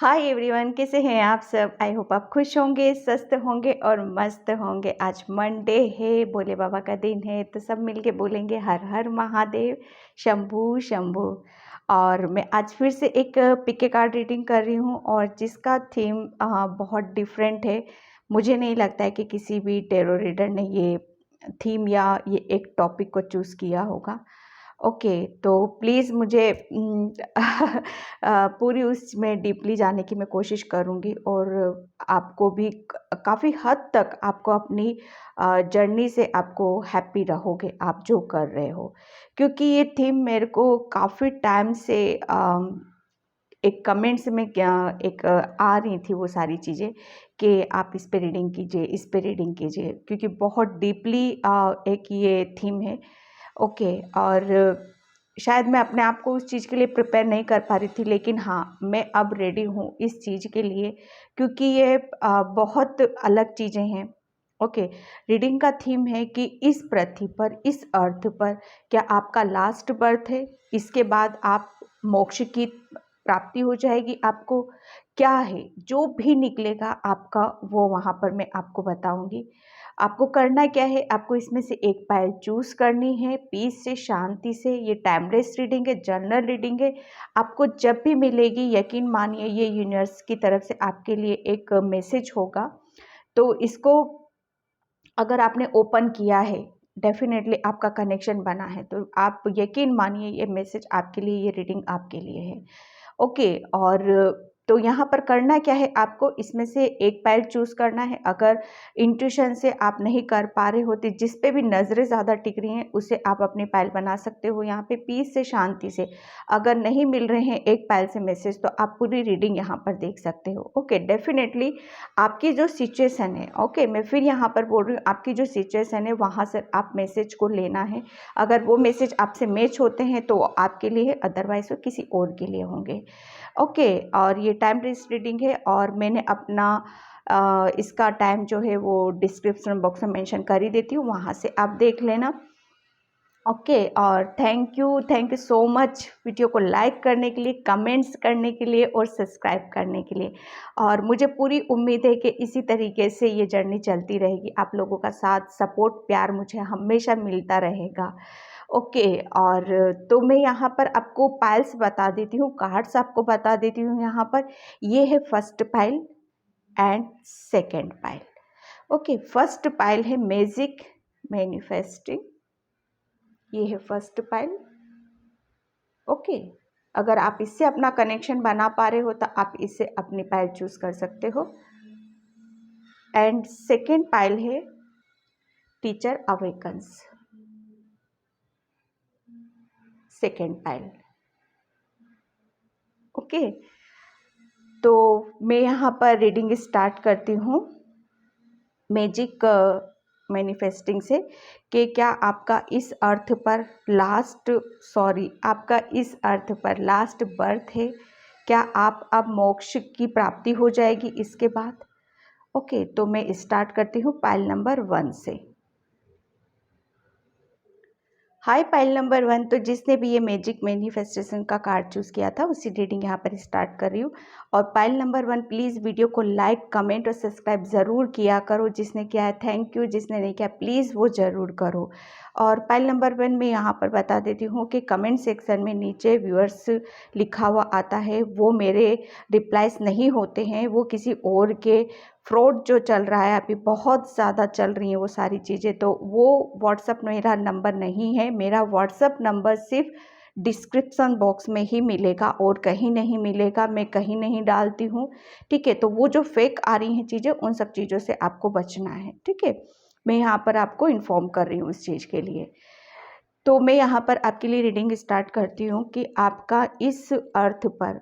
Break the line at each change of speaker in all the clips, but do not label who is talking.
Hi everyone, कैसे हैं आप सब। आई होप आप खुश होंगे, स्वस्थ होंगे और मस्त होंगे। आज मंडे है, भोले बाबा का दिन है, तो सब मिलके बोलेंगे हर हर महादेव, शंभू शंभू। और मैं आज फिर से एक पिके कार्ड रीडिंग कर रही हूँ और जिसका थीम बहुत डिफरेंट है। मुझे नहीं लगता है कि किसी भी टेरो रीडर ने ये थीम या ये एक टॉपिक को चूज़ किया होगा। ओके, तो प्लीज़ मुझे पूरी उसमें डीपली जाने की मैं कोशिश करूँगी और आपको भी काफ़ी हद तक आपको अपनी जर्नी से आपको हैप्पी रहोगे आप जो कर रहे हो। क्योंकि ये थीम मेरे को काफ़ी टाइम से एक कमेंट्स में क्या एक आ रही थी वो सारी चीज़ें कि आप इस पे रीडिंग कीजिए, इस पे रीडिंग कीजिए, क्योंकि बहुत डीपली एक ये थीम है। ओके, और शायद मैं अपने आप को उस चीज़ के लिए प्रिपेयर नहीं कर पा रही थी, लेकिन हाँ, मैं अब रेडी हूँ इस चीज़ के लिए, क्योंकि ये बहुत अलग चीज़ें हैं। ओके, रीडिंग का थीम है कि इस पृथ्वी पर, इस अर्थ पर क्या आपका लास्ट बर्थ है, इसके बाद आप मोक्ष की प्राप्ति हो जाएगी आपको, क्या है जो भी निकलेगा आपका वो वहाँ पर मैं आपको बताऊँगी। आपको करना क्या है, आपको इसमें से एक पाइल चूज़ करनी है, पीस से, शांति से। ये टाइमलेस रीडिंग है, जनरल रीडिंग है। आपको जब भी मिलेगी, यकीन मानिए ये यूनिवर्स की तरफ से आपके लिए एक मैसेज होगा। तो इसको अगर आपने ओपन किया है, डेफ़िनेटली आपका कनेक्शन बना है, तो आप यकीन मानिए ये मैसेज आपके लिए, ये रीडिंग आपके लिए है। ओके, और तो यहाँ पर करना क्या है, आपको इसमें से एक पाइल चूज़ करना है। अगर इंट्यूशन से आप नहीं कर पा रहे होते, जिस पे भी नज़रें ज़्यादा टिक रही हैं उसे आप अपनी पाइल बना सकते हो यहाँ पे पीस से, शांति से। अगर नहीं मिल रहे हैं एक पाइल से मैसेज, तो आप पूरी रीडिंग यहाँ पर देख सकते हो। ओके, डेफिनेटली आपकी जो सिचुएशन है, ओके, मैं फिर यहाँ पर बोल रही हूँ, आपकी जो सिचुएशन है वहाँ से आप मैसेज को लेना है। अगर वो मैसेज आपसे मैच होते हैं तो आपके लिए है, अदरवाइज वो किसी और के लिए होंगे। ओके, और ये टाइम बेस्ड रीडिंग है और मैंने अपना इसका टाइम जो है वो डिस्क्रिप्शन बॉक्स में मेंशन कर ही देती हूँ, वहाँ से आप देख लेना। ओके, और thank you so much video को लाइक करने के लिए, कमेंट्स करने के लिए और सब्सक्राइब करने के लिए। और मुझे पूरी उम्मीद है कि इसी तरीके से ये जर्नी चलती रहेगी। आप लोगों का साथ, सपोर्ट, प्यार मुझे हमेशा मिलता रहेगा। ओके, और तो मैं यहाँ पर आपको पाइल्स बता देती हूँ, कार्ड्स आपको बता देती हूँ यहाँ पर। ये है first pile and second pile. Okay, first pile है मैजिक मैनिफेस्टिंग। ये है फर्स्ट पाइल। ओके, अगर आप इससे अपना कनेक्शन बना पा रहे हो तो आप इससे अपनी पाइल चूज कर सकते हो। एंड सेकेंड पाइल है teacher awakens. Second pile. Okay, तो मैं यहाँ पर रीडिंग स्टार्ट करती हूँ मैजिक मैनिफेस्टिंग से कि क्या आपका इस अर्थ पर आपका इस अर्थ पर लास्ट बर्थ है। क्या आप अब मोक्ष की प्राप्ति हो जाएगी इसके बाद। ओके, तो मैं स्टार्ट करती हूँ पाइल नंबर 1 से। हाय पाइल नंबर 1, तो जिसने भी ये मैजिक मैनिफेस्टेशन का कार्ड चूज़ किया था उसी रीडिंग यहाँ पर स्टार्ट कर रही हूँ। और पाइल नंबर 1, प्लीज़ वीडियो को लाइक, कमेंट और सब्सक्राइब ज़रूर किया करो। जिसने किया है थैंक यू, जिसने नहीं किया प्लीज़ वो ज़रूर करो। और पाइल नंबर 1 में यहाँ पर बता देती हूँ कि कमेंट सेक्शन में नीचे व्यूअर्स लिखा हुआ आता है, वो मेरे रिप्लाइज नहीं होते हैं, वो किसी और के फ्रॉड जो चल रहा है अभी, बहुत ज़्यादा चल रही हैं वो सारी चीज़ें, तो वो व्हाट्सअप मेरा नंबर नहीं है। मेरा व्हाट्सअप नंबर सिर्फ डिस्क्रिप्शन बॉक्स में ही मिलेगा और कहीं नहीं मिलेगा, मैं कहीं नहीं डालती हूँ। ठीक है, तो वो जो फेक आ रही हैं चीज़ें, उन सब चीज़ों से आपको बचना है। ठीक है, मैं यहाँ पर आपको इन्फॉर्म कर रही हूँ इस चीज़ के लिए। तो मैं यहाँ पर आपके लिए रीडिंग स्टार्ट करती हूँ कि आपका इस अर्थ पर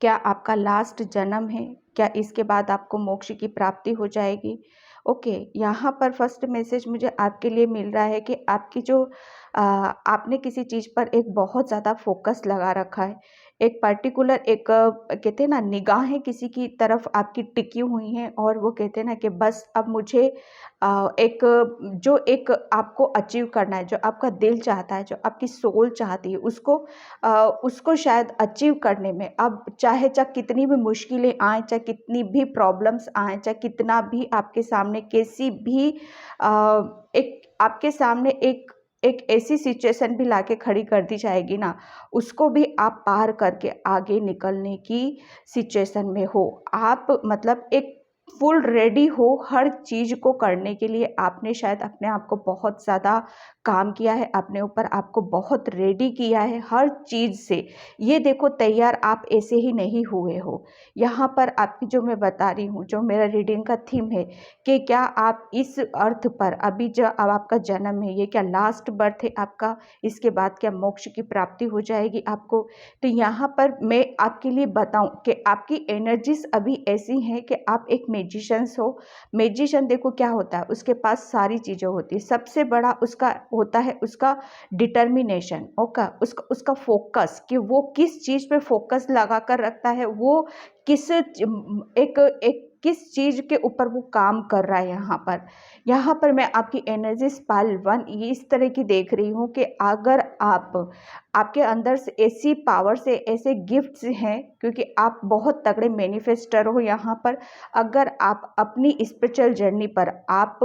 क्या आपका लास्ट जन्म है, क्या इसके बाद आपको मोक्ष की प्राप्ति हो जाएगी। ओके, यहाँ पर फर्स्ट मैसेज मुझे आपके लिए मिल रहा है कि आपकी जो आपने किसी चीज़ पर एक बहुत ज़्यादा फोकस लगा रखा है, एक पर्टिकुलर एक कहते हैं ना, निगाहें किसी की तरफ आपकी टिकी हुई हैं और वो कहते हैं ना कि बस अब मुझे एक जो एक आपको अचीव करना है, जो आपका दिल चाहता है, जो आपकी सोल चाहती है, उसको शायद अचीव करने में अब चाहे कितनी भी मुश्किलें आएँ, चाहे कितनी भी प्रॉब्लम्स आएँ, चाहे कितना भी आपके सामने कैसी भी एक आपके सामने एक एक ऐसी सिचुएशन भी लाके खड़ी कर दी जाएगी ना, उसको भी आप पार करके आगे निकलने की सिचुएशन में हो। आप मतलब एक फुल रेडी हो हर चीज़ को करने के लिए। आपने शायद अपने आप को बहुत ज़्यादा काम किया है, अपने ऊपर आपको बहुत रेडी किया है हर चीज़ से। ये देखो तैयार आप ऐसे ही नहीं हुए हो। यहाँ पर आपकी जो मैं बता रही हूँ, जो मेरा रीडिंग का थीम है कि क्या आप इस अर्थ पर अभी जो अब आपका जन्म है, ये क्या लास्ट बर्थ है आपका? इसके बाद क्या मोक्ष की प्राप्ति हो जाएगी आपको? तो यहाँ पर मैं आपके लिए बताऊँ कि आपकी एनर्जीज़ अभी ऐसी हैं कि आप एक मैजिशियंस हो। मैजिशियन देखो क्या होता है, उसके पास सारी चीज़ें होती हैं। सबसे बड़ा उसका होता है उसका डिटर्मिनेशन, ओके, उसका उसका फोकस, कि वो किस चीज़ पे फोकस लगा कर रखता है, वो किस एक एक किस चीज़ के ऊपर वो काम कर रहा है। यहाँ पर मैं आपकी एनर्जीज पाइल 1 ये इस तरह की देख रही हूँ कि अगर आपके अंदर से ऐसी पावर से ऐसे गिफ्ट्स हैं, क्योंकि आप बहुत तगड़े मैनिफेस्टर हो। यहाँ पर अगर आप अपनी स्पिरिचुअल जर्नी पर आप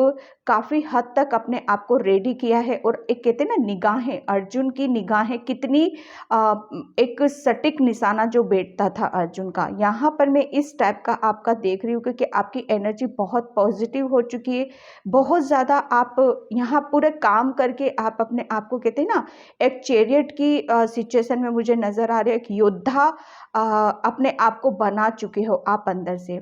काफ़ी हद तक अपने आप को रेडी किया है, और एक कहते हैं ना निगाहें, अर्जुन की निगाहें कितनी एक सटीक निशाना जो बैठता था अर्जुन का, यहाँ पर मैं इस टाइप का आपका देख रही हूँ, क्योंकि आपकी एनर्जी बहुत पॉजिटिव हो चुकी है। बहुत ज़्यादा आप यहाँ पूरे काम करके आप अपने आप को कहते हैं ना एक चैरियट की सिचुएशन में मुझे नज़र आ रहा है, एक योद्धा अपने आप को बना चुके हो आप अंदर से।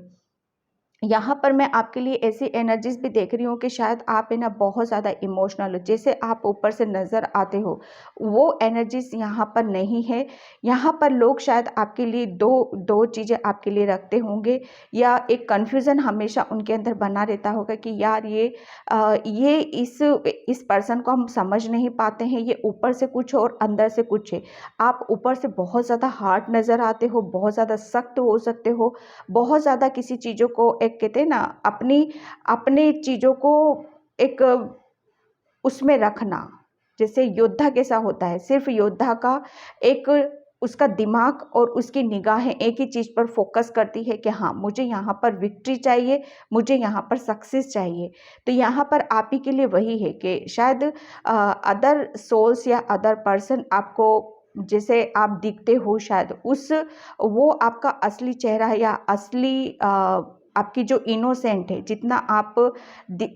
यहाँ पर मैं आपके लिए ऐसी एनर्जीज भी देख रही हूँ कि शायद आप है ना बहुत ज़्यादा इमोशनल हो, जैसे आप ऊपर से नज़र आते हो वो एनर्जीज यहाँ पर नहीं है। यहाँ पर लोग शायद आपके लिए दो चीज़ें आपके लिए रखते होंगे, या एक कन्फ्यूज़न हमेशा उनके अंदर बना रहता होगा कि यार ये इस पर्सन को हम समझ नहीं पाते हैं, ये ऊपर से कुछ और अंदर से कुछ है। आप ऊपर से बहुत ज़्यादा हार्ड नज़र आते हो, बहुत ज़्यादा सख्त हो सकते हो, बहुत ज़्यादा किसी चीज़ों को एक कहते हैं ना अपनी चीज़ों को एक उसमें रखना, जैसे योद्धा कैसा होता है, सिर्फ योद्धा का एक उसका दिमाग और उसकी निगाहें एक ही चीज़ पर फोकस करती है कि हाँ मुझे यहाँ पर विक्ट्री चाहिए, मुझे यहाँ पर सक्सेस चाहिए। तो यहाँ पर आप ही के लिए वही है कि शायद अदर सोल्स या अदर पर्सन आपको जैसे आप दिखते हो, शायद वो आपका असली चेहरा है, या असली आपकी जो इनोसेंट है, जितना आप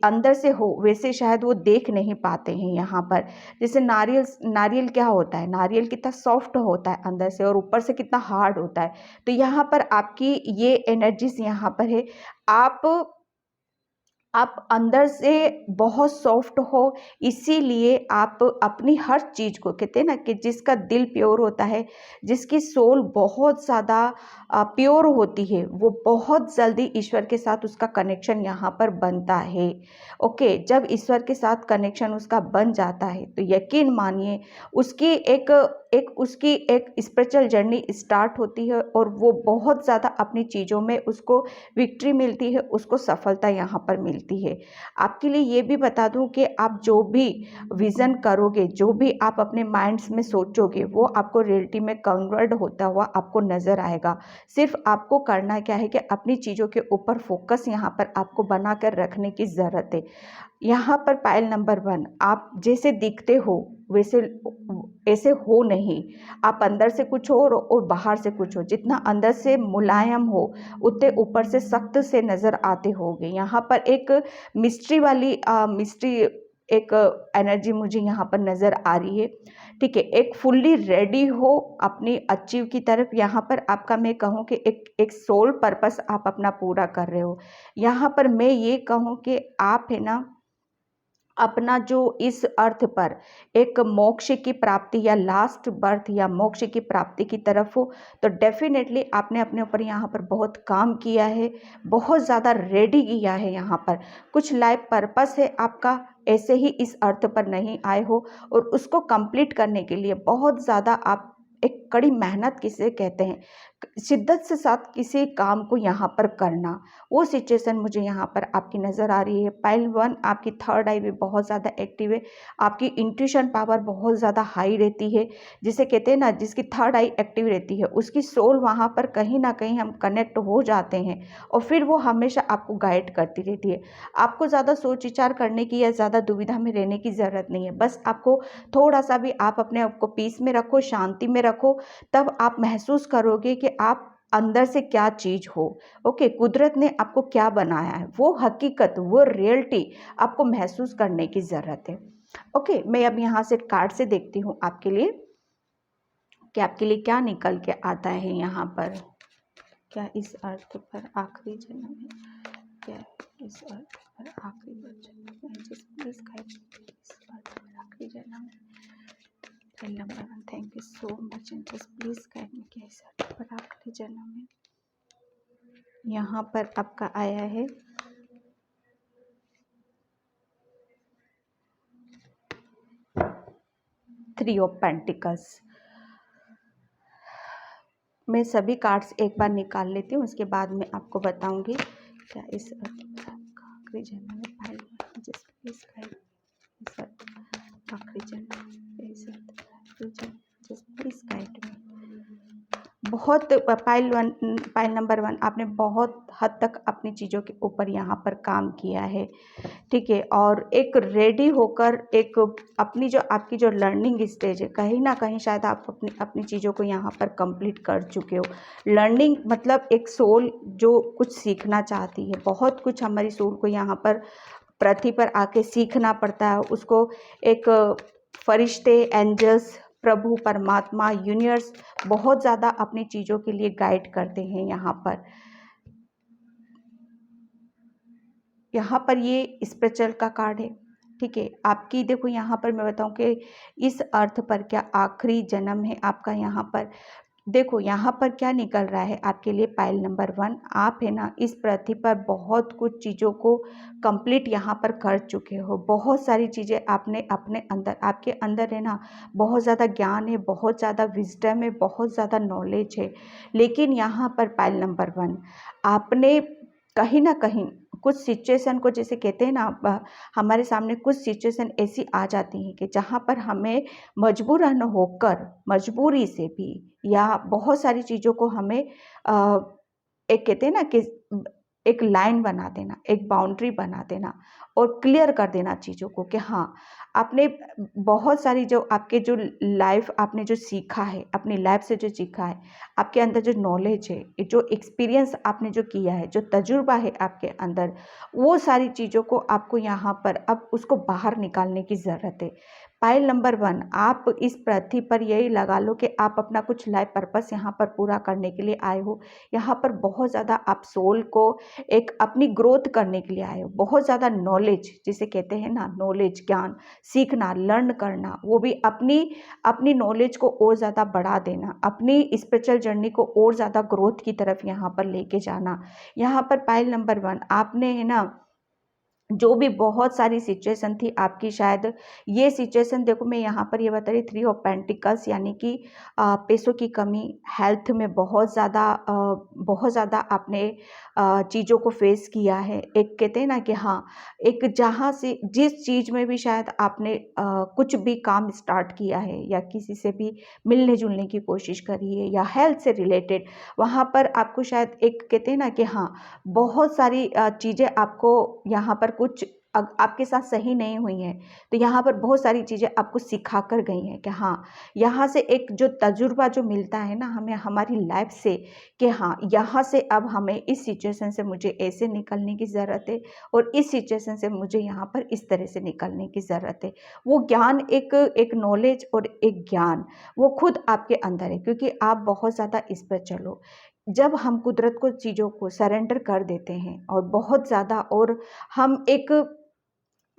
अंदर से हो वैसे शायद वो देख नहीं पाते हैं यहाँ पर। जैसे नारियल क्या होता है, नारियल कितना सॉफ्ट होता है अंदर से और ऊपर से कितना हार्ड होता है। तो यहाँ पर आपकी ये एनर्जीज यहाँ पर है, आप अंदर से बहुत सॉफ्ट हो, इसीलिए आप अपनी हर चीज़ को कहते हैं ना कि जिसका दिल प्योर होता है, जिसकी सोल बहुत ज़्यादा प्योर होती है, वो बहुत जल्दी ईश्वर के साथ उसका कनेक्शन यहाँ पर बनता है। ओके, जब ईश्वर के साथ कनेक्शन उसका बन जाता है तो यकीन मानिए उसकी एक स्पिरिचुअल जर्नी स्टार्ट होती है, और वो बहुत ज़्यादा अपनी चीज़ों में उसको विक्ट्री मिलती है, उसको सफलता यहाँ पर मिलती है। आपके लिए ये भी बता दूं कि आप जो भी विज़न करोगे, जो भी आप अपने माइंड्स में सोचोगे, वो आपको रियलिटी में कन्वर्ट होता हुआ आपको नज़र आएगा। सिर्फ आपको करना क्या है कि अपनी चीज़ों के ऊपर फोकस यहाँ पर आपको बना कर रखने की ज़रूरत है। यहाँ पर पायल नंबर 1, आप जैसे दिखते हो वैसे ऐसे हो नहीं, आप अंदर से कुछ हो और बाहर से कुछ हो। जितना अंदर से मुलायम हो उतने ऊपर से सख्त से नज़र आते होगे। यहाँ पर एक मिस्ट्री एक एनर्जी मुझे यहाँ पर नज़र आ रही है। ठीक है, एक फुल्ली रेडी हो अपनी अचीव की तरफ। यहाँ पर आपका मैं कहूँ कि एक सोल पर्पस आप अपना पूरा कर रहे हो। यहाँ पर मैं ये कहूँ कि आप है ना अपना जो इस अर्थ पर एक मोक्ष की प्राप्ति या लास्ट बर्थ या मोक्ष की प्राप्ति की तरफ हो, तो डेफिनेटली आपने अपने ऊपर यहाँ पर बहुत काम किया है, बहुत ज़्यादा रेडी किया है। यहाँ पर कुछ लाइफ पर्पस है आपका, ऐसे ही इस अर्थ पर नहीं आए हो, और उसको कंप्लीट करने के लिए बहुत ज़्यादा आप एक कड़ी मेहनत किसे कहते हैं, शिद्दत से साथ किसी काम को यहाँ पर करना, वो सिचुएशन मुझे यहाँ पर आपकी नज़र आ रही है। पाइल 1 आपकी थर्ड आई भी बहुत ज़्यादा एक्टिव है, आपकी इंट्यूशन पावर बहुत ज़्यादा हाई रहती है, जिसे कहते हैं ना, जिसकी थर्ड आई एक्टिव रहती है उसकी सोल वहाँ पर कहीं ना कहीं हम कनेक्ट हो जाते हैं और फिर वो हमेशा आपको गाइड करती रहती है। आपको ज़्यादा सोच विचार करने की या ज़्यादा दुविधा में रहने की ज़रूरत नहीं है, बस आपको थोड़ा सा भी आप अपने आप को पीस में रखो, शांति में रखो, तब आप महसूस करोगे कि आप अंदर से क्या चीज़ हो। ओके, कुदरत ने आपको क्या बनाया है, वो हकीकत, वो रियलिटी आपको महसूस करने की ज़रूरत है। ओके, मैं अब यहाँ से कार्ड से देखती हूँ आपके लिए कि आपके लिए क्या निकल के आता है यहाँ पर। क्या इस अर्थ पर आखिरी जन्म है? क्या इस अर्थ पर आखिरी जन्म है? जिस अर्थ पर आखिरी जन्म है? Number 1, thank you so much angels, please guide me. क्या इस अर्थ पर आखिरी जन्म है? यहाँ पर आपका आया है थ्री ऑफ पेंटिकल्स। मैं सभी कार्ड्स एक बार निकाल लेती हूँ, उसके बाद मैं आपको बताऊंगी क्या इस अर्थ पर आपका आखिरी जन्म है। पाइल 1, जस्ट प्लीज गाइड इस अर्थ पर आखिरी जन्म है, इस अर्थ पर आखिरी जन्म, जस्ट प्लीज गाइड मी। बहुत पाइल नंबर 1 आपने बहुत हद तक अपनी चीज़ों के ऊपर यहाँ पर काम किया है, ठीक है, और एक रेडी होकर एक अपनी जो आपकी जो लर्निंग स्टेज है, कहीं ना कहीं शायद आप अपनी अपनी चीज़ों को यहाँ पर कंप्लीट कर चुके हो। लर्निंग मतलब एक सोल जो कुछ सीखना चाहती है, बहुत कुछ हमारी सोल को यहाँ पर पृथ्वी पर आके सीखना पड़ता है, उसको एक फरिश्ते, एंजल्स, प्रभु परमात्मा, यूनिवर्स बहुत ज़्यादा अपनी चीज़ों के लिए गाइड करते हैं। यहाँ पर ये स्पिरिचुअल का कार्ड है, ठीक है। आपकी देखो यहाँ पर मैं बताऊँ कि इस अर्थ पर क्या आखिरी जन्म है आपका। यहाँ पर देखो, यहाँ पर क्या निकल रहा है आपके लिए। पाइल नंबर 1 आप है ना इस पृथ्वी पर बहुत कुछ चीज़ों को कंप्लीट यहाँ पर कर चुके हो। बहुत सारी चीज़ें आपने अपने अंदर, आपके अंदर है ना बहुत ज़्यादा ज्ञान है, बहुत ज़्यादा विजडम है, बहुत ज़्यादा नॉलेज है। लेकिन यहाँ पर पाइल नंबर 1 आपने कहीं ना कहीं कुछ सिचुएशन को, जैसे कहते हैं ना, हमारे सामने कुछ सिचुएशन ऐसी आ जाती हैं कि जहाँ पर हमें मजबूरन होकर, मजबूरी से भी, या बहुत सारी चीज़ों को हमें एक कहते हैं ना कि एक लाइन बना देना, एक बाउंड्री बना देना और क्लियर कर देना चीज़ों को कि हाँ, आपने बहुत सारी जो आपके जो लाइफ आपने जो सीखा है, अपनी लाइफ से जो सीखा है, आपके अंदर जो नॉलेज है, जो एक्सपीरियंस आपने जो किया है, जो तजुर्बा है आपके अंदर, वो सारी चीज़ों को आपको यहाँ पर अब उसको बाहर निकालने की ज़रूरत है। पाइल नंबर 1 आप इस पृथ्वी पर यही लगा लो कि आप अपना कुछ लाइफ पर्पस यहाँ पर पूरा करने के लिए आए हो। यहाँ पर बहुत ज़्यादा आप सोल को एक अपनी ग्रोथ करने के लिए आए हो। बहुत ज़्यादा नॉलेज, जिसे कहते हैं ना नॉलेज, ज्ञान सीखना, लर्न करना, वो भी अपनी अपनी नॉलेज को और ज़्यादा बढ़ा देना, अपनी स्पिरिचुअल जर्नी को और ज़्यादा ग्रोथ की तरफ यहाँ पर लेके जाना। यहाँ पर पाइल नंबर 1 आपने है ना जो भी बहुत सारी सिचुएशन थी आपकी, शायद ये सिचुएशन, देखो मैं यहाँ पर ये बता रही, थ्री ऑफ पेंटिकल्स यानी कि पैसों की कमी, हेल्थ में बहुत ज़्यादा आपने चीज़ों को फेस किया है। एक कहते हैं ना कि हाँ, एक जहाँ से जिस चीज़ में भी शायद आपने कुछ भी काम स्टार्ट किया है या किसी से भी मिलने जुलने की कोशिश करी है या हेल्थ से रिलेटेड, वहाँ पर आपको शायद एक कहते हैं ना कि हाँ, बहुत सारी चीज़ें आपको यहाँ पर कुछ आपके साथ सही नहीं हुई हैं, तो यहाँ पर बहुत सारी चीज़ें आपको सिखा कर गई हैं कि हाँ, यहाँ से एक जो तजुर्बा जो मिलता है ना हमें हमारी लाइफ से, कि हाँ, यहाँ से अब हमें इस सिचुएशन से मुझे ऐसे निकलने की ज़रूरत है और इस सिचुएशन से मुझे यहाँ पर इस तरह से निकलने की ज़रूरत है। वो ज्ञान, एक नॉलेज और एक ज्ञान, वो खुद आपके अंदर है, क्योंकि आप बहुत ज़्यादा इस पर चलो। जब हम कुदरत को चीज़ों को सरेंडर कर देते हैं और बहुत ज़्यादा, और हम एक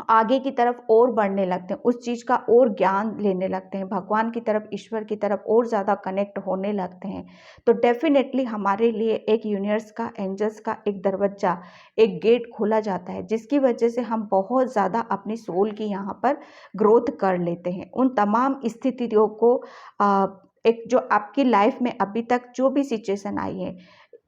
आगे की तरफ और बढ़ने लगते हैं, उस चीज़ का और ज्ञान लेने लगते हैं, भगवान की तरफ, ईश्वर की तरफ और ज़्यादा कनेक्ट होने लगते हैं, तो डेफिनेटली हमारे लिए एक यूनिवर्स का, एंजल्स का एक दरवाज़ा, एक गेट खोला जाता है, जिसकी वजह से हम बहुत ज़्यादा अपनी सोल की यहाँ पर ग्रोथ कर लेते हैं। उन तमाम स्थितियों को एक जो आपकी लाइफ में अभी तक जो भी सिचुएशन आई है,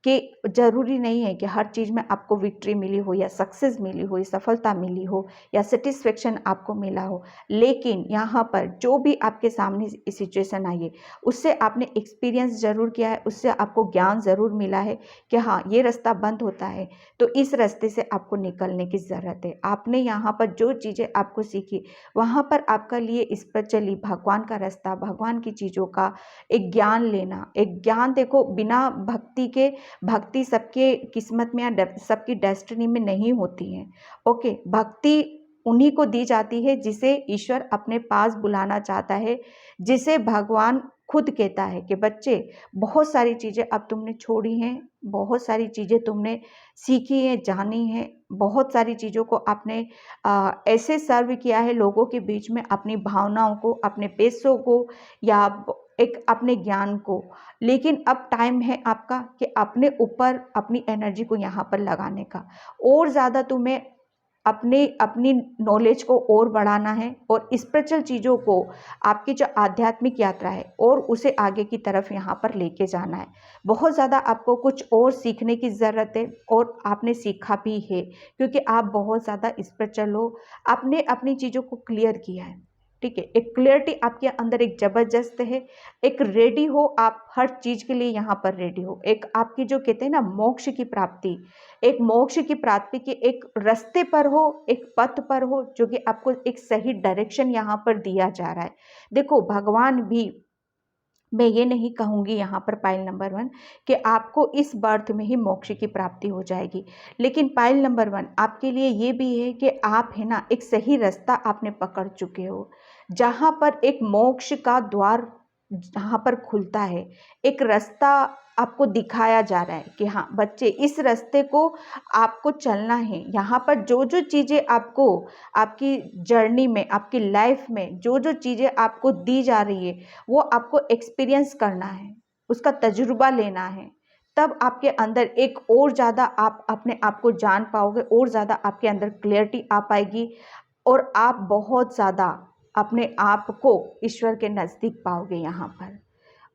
कि ज़रूरी नहीं है कि हर चीज़ में आपको विक्ट्री मिली हो या सक्सेस मिली हो या सफलता मिली हो या सेटिस्फेक्शन आपको मिला हो, लेकिन यहाँ पर जो भी आपके सामने सिचुएशन आई है उससे आपने एक्सपीरियंस ज़रूर किया है, उससे आपको ज्ञान ज़रूर मिला है कि हाँ, ये रास्ता बंद होता है तो इस रास्ते से आपको निकलने की ज़रूरत है। आपने यहाँ पर जो चीज़ें आपको सीखी, वहाँ पर आपका लिए इस पर चली भगवान का रास्ता, भगवान की चीज़ों का एक ज्ञान लेना। एक ज्ञान देखो, बिना भक्ति के, भक्ति सबके किस्मत में या सबकी डेस्टिनी में नहीं होती है। ओके, भक्ति उन्हीं को दी जाती है जिसे ईश्वर अपने पास बुलाना चाहता है, जिसे भगवान खुद कहता है कि बच्चे, बहुत सारी चीज़ें अब तुमने छोड़ी हैं, बहुत सारी चीज़ें तुमने सीखी हैं, जानी हैं, बहुत सारी चीज़ों को आपने ऐसे सर्व किया है लोगों के बीच में, अपनी भावनाओं को, अपने पैसों को या एक अपने ज्ञान को, लेकिन अब टाइम है आपका कि अपने ऊपर अपनी एनर्जी को यहाँ पर लगाने का। और ज़्यादा तुम्हें अपनी नॉलेज को और बढ़ाना है और स्पिरिचुअल चीज़ों को, आपकी जो आध्यात्मिक यात्रा है और उसे आगे की तरफ यहाँ पर लेके जाना है। बहुत ज़्यादा आपको कुछ और सीखने की ज़रूरत है और आपने सीखा भी है, क्योंकि आप बहुत ज़्यादा स्पिरिचुअल हो। आपने अपनी चीज़ों को क्लियर किया है, ठीक है। एक क्लियरिटी आपके अंदर एक ज़बरदस्त है, एक रेडी हो, आप हर चीज़ के लिए यहाँ पर रेडी हो। एक आपकी जो कहते हैं ना मोक्ष की प्राप्ति, एक मोक्ष की प्राप्ति के एक रास्ते पर हो, एक पथ पर हो, जो कि आपको एक सही डायरेक्शन यहाँ पर दिया जा रहा है। देखो, भगवान भी, मैं ये नहीं कहूँगी यहाँ पर पाइल नंबर 1 कि आपको इस बर्थ में ही मोक्ष की प्राप्ति हो जाएगी, लेकिन पाइल नंबर 1 आपके लिए ये भी है कि आप है ना एक सही रास्ता आपने पकड़ चुके हो, जहाँ पर एक मोक्ष का द्वार जहाँ पर खुलता है, एक रास्ता आपको दिखाया जा रहा है कि हाँ बच्चे, इस रास्ते को आपको चलना है। यहाँ पर जो जो चीज़ें आपको आपकी जर्नी में, आपकी लाइफ में जो जो चीज़ें आपको दी जा रही है, वो आपको एक्सपीरियंस करना है, उसका तजुर्बा लेना है। तब आपके अंदर एक और ज़्यादा आप अपने आप को जान पाओगे, और ज़्यादा आपके अंदर क्लियरिटी आ पाएगी और आप बहुत ज़्यादा अपने आप को ईश्वर के नज़दीक पाओगे यहाँ पर।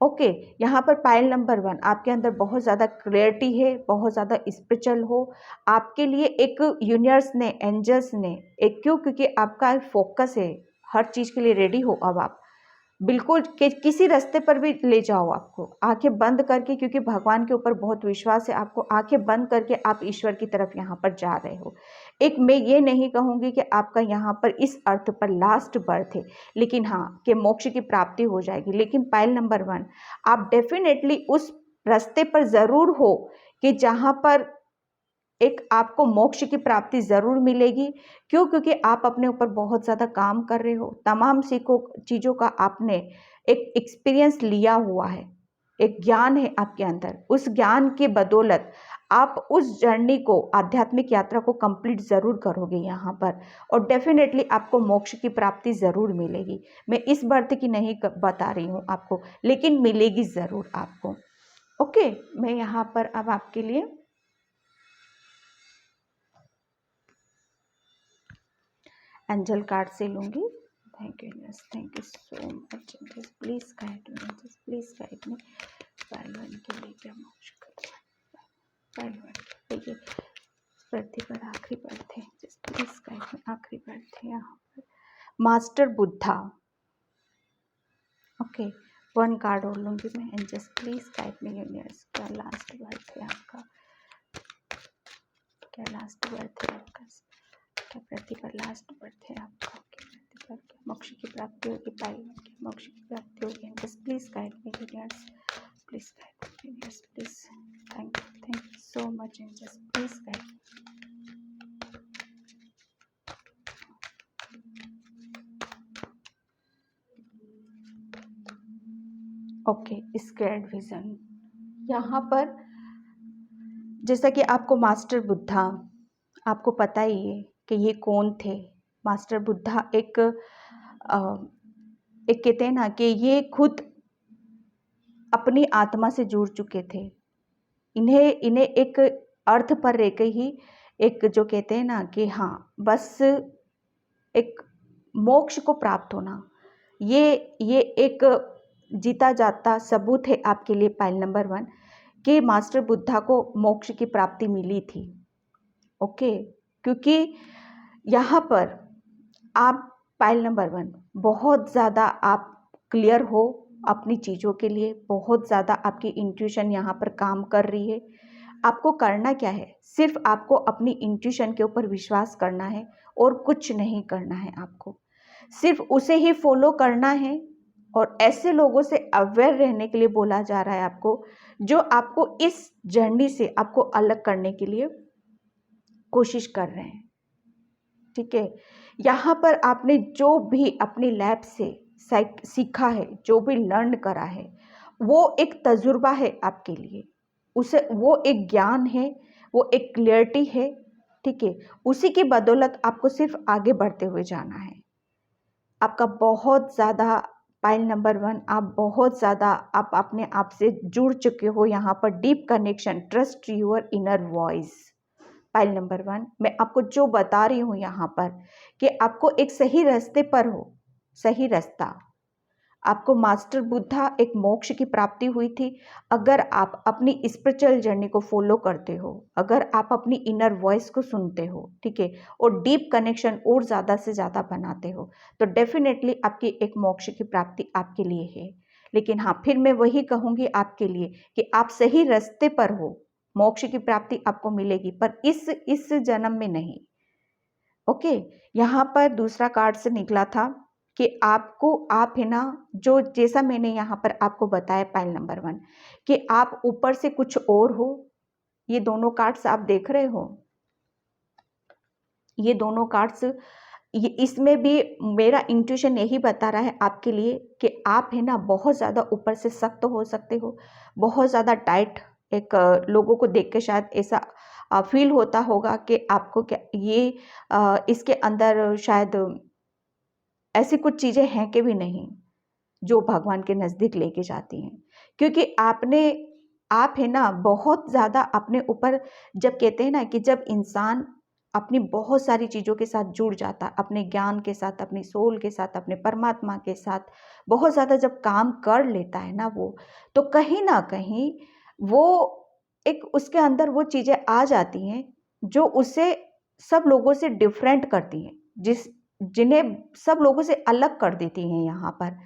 ओके, यहाँ पर पाइल नंबर 1 आपके अंदर बहुत ज़्यादा क्लियरिटी है, बहुत ज़्यादा स्पिरिचुअल हो। आपके लिए एक यूनिवर्स ने, एंजल्स ने एक, क्यों, क्योंकि आपका फोकस है, हर चीज़ के लिए रेडी हो अब आप बिल्कुल कि किसी रास्ते पर भी ले जाओ आपको, आंखें बंद करके, क्योंकि भगवान के ऊपर बहुत विश्वास है आपको, आंखें बंद करके आप ईश्वर की तरफ यहाँ पर जा रहे हो। एक मैं ये नहीं कहूँगी कि आपका यहाँ पर इस अर्थ पर लास्ट बर्थ है, लेकिन हाँ कि मोक्ष की प्राप्ति हो जाएगी। लेकिन पाइल नंबर 1 आप डेफिनेटली उस रास्ते पर ज़रूर हो कि जहाँ पर एक आपको मोक्ष की प्राप्ति ज़रूर मिलेगी। क्यों? क्योंकि आप अपने ऊपर बहुत ज़्यादा काम कर रहे हो, तमाम चीज़ों का आपने एक एक्सपीरियंस लिया हुआ है, एक ज्ञान है आपके अंदर। उस ज्ञान के बदौलत आप उस जर्नी को, आध्यात्मिक यात्रा को कंप्लीट ज़रूर करोगे यहाँ पर, और डेफिनेटली आपको मोक्ष की प्राप्ति ज़रूर मिलेगी। मैं इस बर्थ की नहीं बता रही हूँ आपको, लेकिन मिलेगी ज़रूर आपको। ओके, मैं यहाँ पर अब आपके लिए एंजल कार्ड से लूँगी। Thank you yes, thank you so much. Just please guide me, just please guide me. Pile के लिए क्या मोक्ष पाइल देखिए, पृथ्वी पर आखिरी बर्थ है, जस्ट प्लीज़ गाइड मी। आखिरी बर्थ है यहाँ पर मास्टर बुद्धा। ओके, 1 कार्ड और लूँगी मैं, and just please guide me universe. क्या लास्ट बर्थ है आपका? क्या लास्ट बर्थ है आपका? क्या पृथ्वी पर लास्ट बर्थ है आपका? पृथ्वी पर क्या मोक्ष की प्राप्ति होगी? पाइल क्या मोक्ष की प्राप्ति होगी? Just please guide me universe, please guide me universe, please. Thank you so much, and just please guide. Okay, squared vision. यहाँ पर जैसा कि आपको मास्टर बुद्धा, आपको पता ही है कि ये कौन थे। मास्टर बुद्धा एक कहते हैं ना कि ये खुद अपनी आत्मा से जुड़ चुके थे। इन्हें एक अर्थ पर रहकर ही एक जो कहते हैं ना कि हाँ बस एक मोक्ष को प्राप्त होना, ये एक जीता जाता सबूत है आपके लिए पाइल नंबर 1 कि मास्टर बुद्धा को मोक्ष की प्राप्ति मिली थी। ओके, क्योंकि यहाँ पर आप पाइल नंबर 1 बहुत ज़्यादा आप क्लियर हो अपनी चीज़ों के लिए, बहुत ज़्यादा आपकी इंट्यूशन यहाँ पर काम कर रही है। आपको करना क्या है, सिर्फ आपको अपनी इंट्यूशन के ऊपर विश्वास करना है और कुछ नहीं करना है। आपको सिर्फ उसे ही फॉलो करना है और ऐसे लोगों से अवेयर रहने के लिए बोला जा रहा है आपको, जो आपको इस जर्नी से आपको अलग करने के लिए कोशिश कर रहे हैं। ठीक है, यहाँ पर आपने जो भी अपनी लैब से सीखा है, जो भी लर्न करा है, वो एक तजुर्बा है आपके लिए, उसे वो एक ज्ञान है, वो एक क्लियरिटी है। ठीक है, उसी की बदौलत आपको सिर्फ आगे बढ़ते हुए जाना है। आपका बहुत ज़्यादा पाइल नंबर 1, आप बहुत ज़्यादा आप अपने आप से जुड़ चुके हो। यहाँ पर deep connection, trust your inner voice. Pile number 1 मैं आपको जो बता रही हूँ यहाँ पर कि आपको एक सही रास्ते पर हो, सही रास्ता। आपको मास्टर बुद्धा एक मोक्ष की प्राप्ति हुई थी अगर आप अपनी स्पिरिचुअल जर्नी को फॉलो करते हो, अगर आप अपनी इनर वॉइस को सुनते हो। ठीक है, और डीप कनेक्शन और ज़्यादा से ज़्यादा बनाते हो, तो डेफिनेटली आपकी एक मोक्ष की प्राप्ति आपके लिए है। लेकिन हाँ, फिर मैं वही कहूँगी आपके लिए कि आप सही रास्ते पर हो, मोक्ष की प्राप्ति आपको मिलेगी, पर इस जन्म में नहीं। ओके, यहाँ पर दूसरा कार्ड से निकला था कि आपको, आप है ना, जो जैसा मैंने यहाँ पर आपको बताया पाइल नंबर 1 कि आप ऊपर से कुछ और हो। ये दोनों कार्ड्स आप देख रहे हो, ये दोनों कार्ड्स, ये इसमें भी मेरा इंट्यूशन यही बता रहा है आपके लिए कि आप है ना बहुत ज़्यादा ऊपर से सख्त हो सकते हो, बहुत ज़्यादा टाइट। एक लोगों को देख के शायद ऐसा फील होता होगा कि आपको क्या ये इसके अंदर शायद ऐसी कुछ चीज़ें हैं कि भी नहीं जो भगवान के नज़दीक लेके जाती हैं, क्योंकि आप है ना बहुत ज़्यादा अपने ऊपर, जब कहते हैं ना कि जब इंसान अपनी बहुत सारी चीज़ों के साथ जुड़ जाता, अपने ज्ञान के साथ, अपनी सोल के साथ, अपने परमात्मा के साथ बहुत ज़्यादा जब काम कर लेता है ना वो, तो कहीं ना कहीं वो एक उसके अंदर वो चीज़ें आ जाती हैं जो उसे सब लोगों से डिफरेंट करती हैं, जिन्हें सब लोगों से अलग कर देती हैं यहाँ पर।